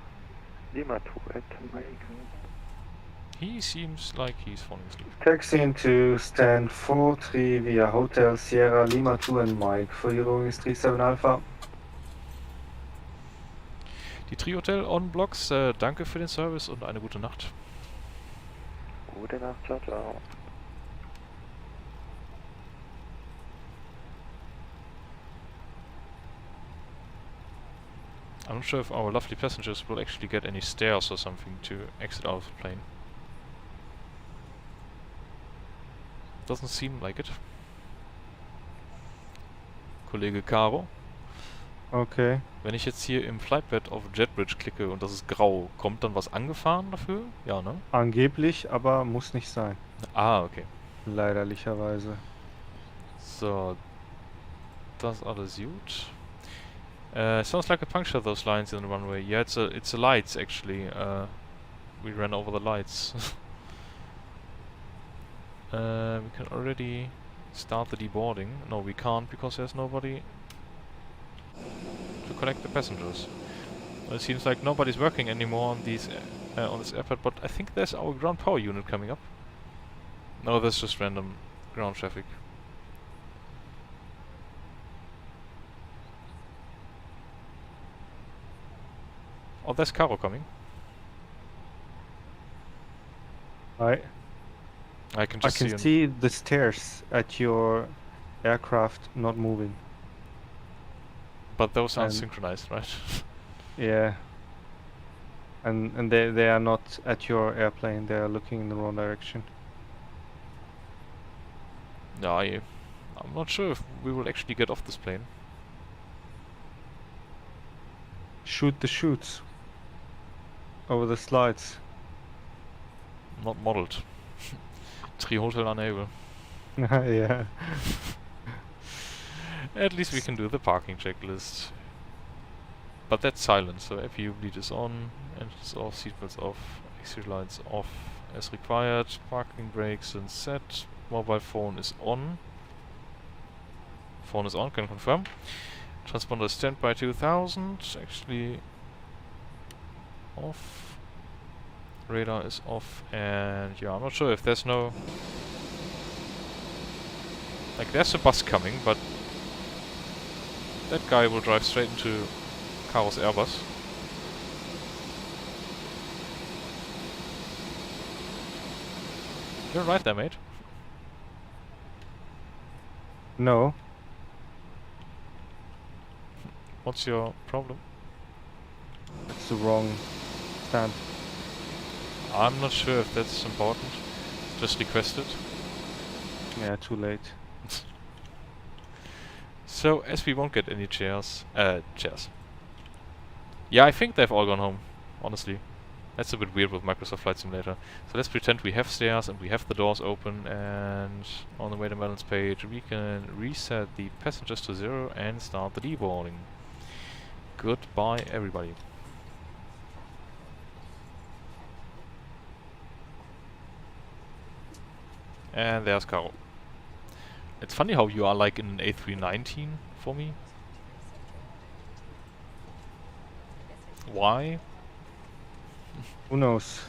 Lima 2 at Mike. He seems like he's falling asleep. Taxi into stand 43 via Hotel Sierra, Lima 2 and Mike for Eurowings 37 Alpha. Die Tri-Hotel on Blocks, danke für den Service und eine gute Nacht. Gute Nacht, ciao, ciao. I'm not sure if our lovely passengers will actually get any stairs or something to exit out of the plane. Doesn't seem like it. Kollege Caro. Okay. Wenn ich jetzt hier im Flightbed auf JetBridge klicke und das ist grau, kommt dann was angefahren dafür? Ja, ne? Angeblich, aber muss nicht sein. Ah, okay. Leiderlicherweise. So. Das ist alles gut. Sounds like a puncture, those lines in the runway. Yeah, it's a lights actually. We ran over the lights. We can already start the deboarding. No, we can't because there's nobody to collect the passengers. Well, it seems like nobody's working anymore on these on this airport, but I think there's our ground power unit coming up. No, that's just random ground traffic. Oh, there's Caro coming. I can just see the stairs at your aircraft not moving. But those aren't synchronized, right? Yeah. And they are not at your airplane, they are looking in the wrong direction. No, I'm not sure if we will actually get off this plane. Shoot the chutes over the slides. Not modeled. Tree hotel unable. Yeah. At least we can do the parking checklist. But that's silent, so FPU bleed is on, engines off, seatbelts off, exterior lights off as required, parking brakes and set, mobile phone is on. Phone is on, can confirm. Transponder standby 2000, actually off. Radar is off, and yeah, I'm not sure if there's no... Like, there's a bus coming, but that guy will drive straight into Caro's Airbus. You're right there, mate. No. What's your problem? It's the wrong stand. I'm not sure if that's important. Just request it. Yeah, too late. So, as we won't get any chairs. Yeah, I think they've all gone home, honestly. That's a bit weird with Microsoft Flight Simulator. So let's pretend we have stairs and we have the doors open, and on the weight and balance page we can reset the passengers to 0 and start the deboarding. Goodbye, everybody. And there's Caro. It's funny how you are like in an A319 for me. Why? Who knows?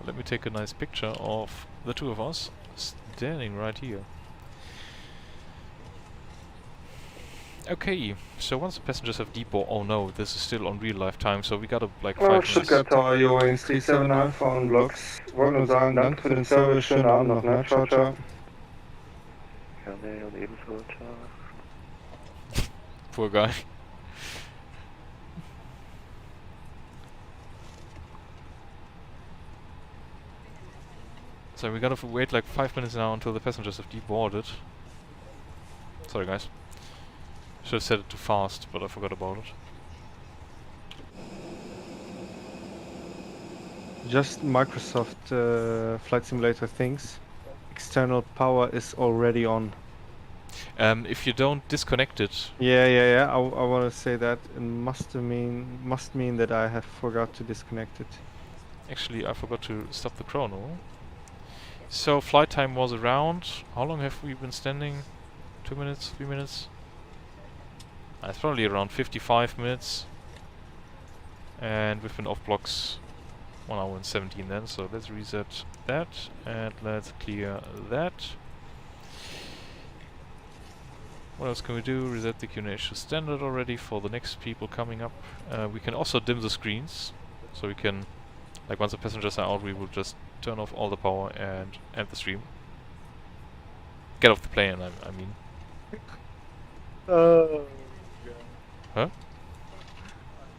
Let me take a nice picture of the two of us standing right here. Okay, so once the passengers have deboarded... Oh no, this is still on real life time, so we gotta like 5 minutes. Stuttgart Tower, Join 37 Alpha on Blocks. Wollte nur sagen, danke für den Service, schönen Abend noch, ne? Ciao, ciao. Gerne und ebenso, ciao. Poor guy. So we gotta wait like 5 minutes now until the passengers have deboarded. Sorry guys. Should have said it too fast, but I forgot about it. Just Microsoft Flight Simulator things. External power is already on. If you don't disconnect it. Yeah. I want to say that it must mean that I have forgot to disconnect it. Actually, I forgot to stop the chrono. So flight time was around. How long have we been standing? 2 minutes? 3 minutes? It's probably around 55 minutes. And we've been off blocks 1 hour and 17 then, so let's reset that and let's clear that. What else can we do? Reset the QNH to standard already for the next people coming up. We can also dim the screens, so we can, like once the passengers are out, we will just turn off all the power and end the stream. Get off the plane, I mean. Huh?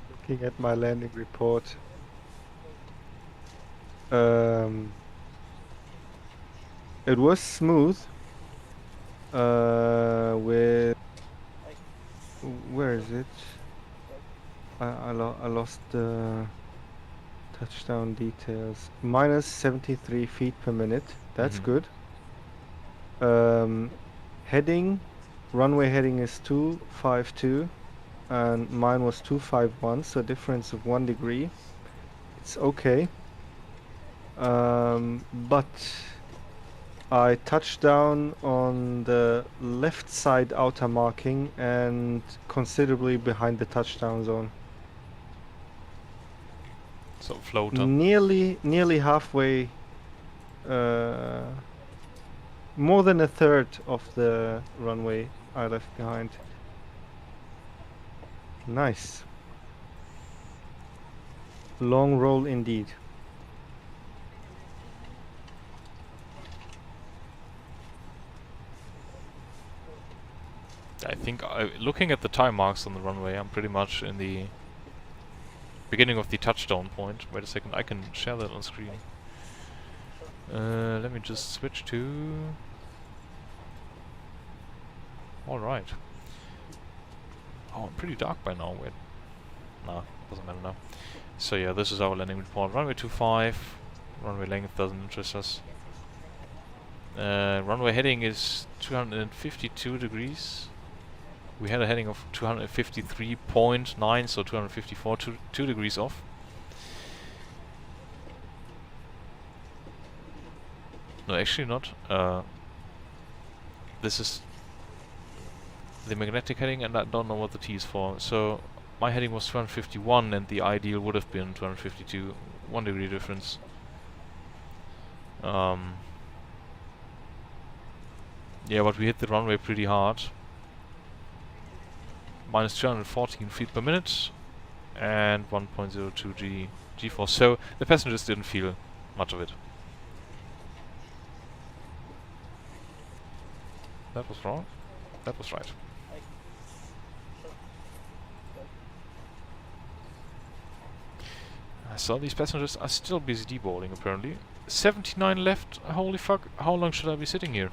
Looking at my landing report. It was smooth. With where is it? I lost the touchdown details. Minus 73 feet per minute. That's good. Heading, runway heading is 252, and mine was 251, so difference of 1 degree. It's okay. But I touched down on the left side outer marking and considerably behind the touchdown zone. So floater. Nearly halfway. More than a third of the runway I left behind. Nice. Long roll indeed. I think, looking at the time marks on the runway, I'm pretty much in the beginning of the touchdown point. Wait a second, I can share that on screen. Let me just switch to... Alright. Oh, pretty dark by now. Wait. Nah, doesn't matter now. So yeah, this is our landing report. Runway 25. Runway length doesn't interest us. Runway heading is 252 degrees. We had a heading of 253.9, so 254, 2 degrees off. No, actually not. This is the magnetic heading, and I don't know what the T is for. So my heading was 251, and the ideal would have been 252. 1 degree difference. Yeah, but we hit the runway pretty hard. Minus 214 feet per minute and 1.02 G-force. So the passengers didn't feel much of it. That was wrong. That was right. So these passengers are still busy deboarding apparently. 79 left. Holy fuck. How long should I be sitting here?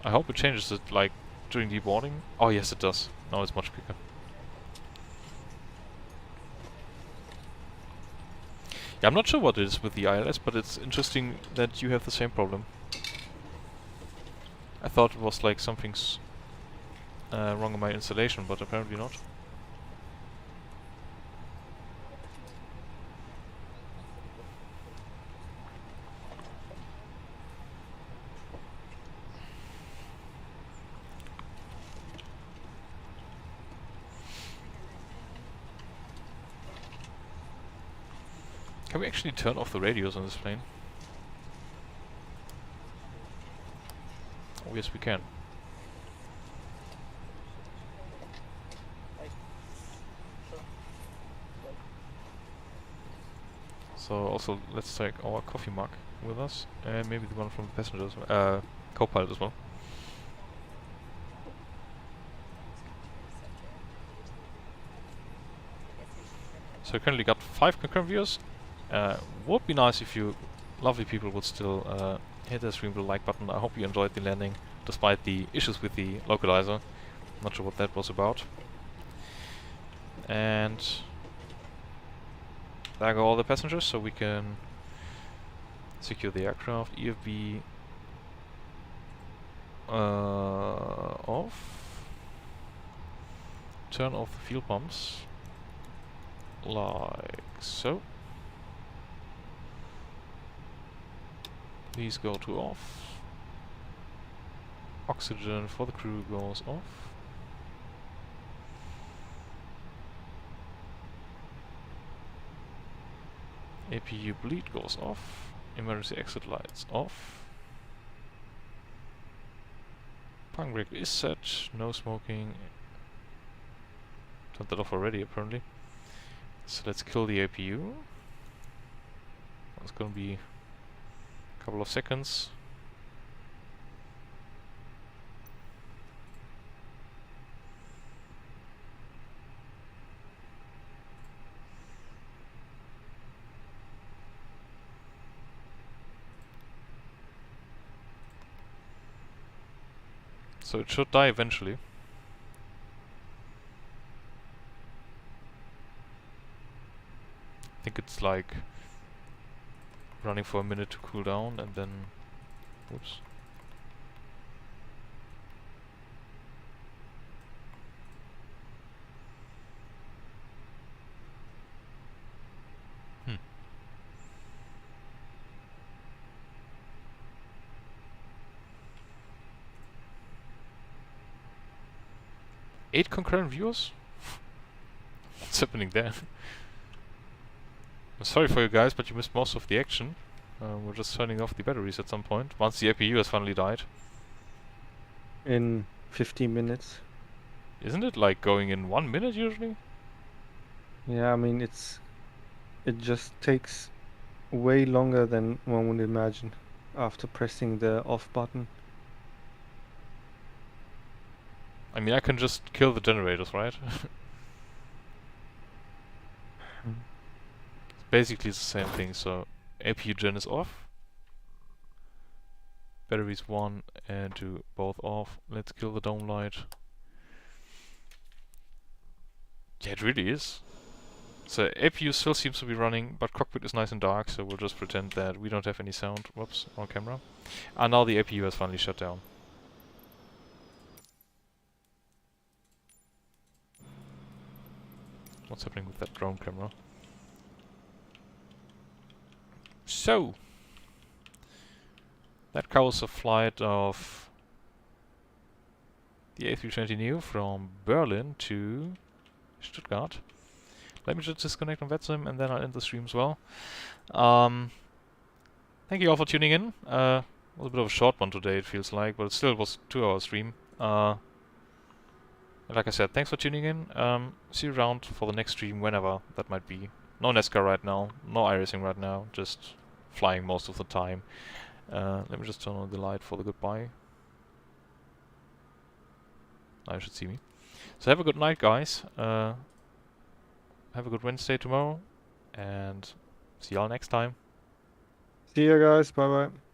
I hope it changes it, like, during deboarding. Oh yes, it does. Now it's much quicker. Yeah, I'm not sure what it is with the ILS, but it's interesting that you have the same problem. I thought it was like something's wrong in my installation, but apparently not. Can we actually turn off the radios on this plane? Oh yes, we can. So also let's take our coffee mug with us, and maybe the one from the passengers, co-pilot as well. So we currently got 5 concurrent viewers. Would be nice if you lovely people would still hit the stream with the like button. I hope you enjoyed the landing, despite the issues with the localizer. Not sure what that was about. And there go all the passengers, so we can secure the aircraft. EFB off. Turn off the fuel pumps. Like so. These go to off. Oxygen for the crew goes off. APU bleed goes off. Emergency exit lights off. Pang brake is set. No smoking. Turned that off already apparently. So let's kill the APU. It's gonna be a couple of seconds. So it should die eventually. I think it's like running for a minute to cool down and then... Whoops. Hmm. Eight concurrent viewers? What's happening there? I'm sorry for you guys, but you missed most of the action. We're just turning off the batteries at some point, once the APU has finally died. In 15 minutes. Isn't it like going in 1 minute usually? Yeah, I mean, it just takes way longer than one would imagine after pressing the off button. I mean, I can just kill the generators, right? It's basically the same thing, so APU gen is off. Batteries 1 and 2 both off. Let's kill the dome light. Yeah, it really is. So APU still seems to be running, but cockpit is nice and dark, so we'll just pretend that we don't have any sound, whoops, on camera. And now the APU has finally shut down. What's happening with that drone camera? So, that covers a flight of the A320neo from Berlin to Stuttgart. Let me just disconnect on VATSIM and then I'll end the stream as well. Thank you all for tuning in. It was a bit of a short one today, it feels like, but it still was a 2-hour stream. Like I said, thanks for tuning in. See you around for the next stream, whenever that might be. No NASCAR right now, no iRacing right now, just flying most of the time. Let me just turn on the light for the goodbye. Now you should see me. So have a good night, guys. Have a good Wednesday tomorrow, and see y'all next time. See you guys, bye bye.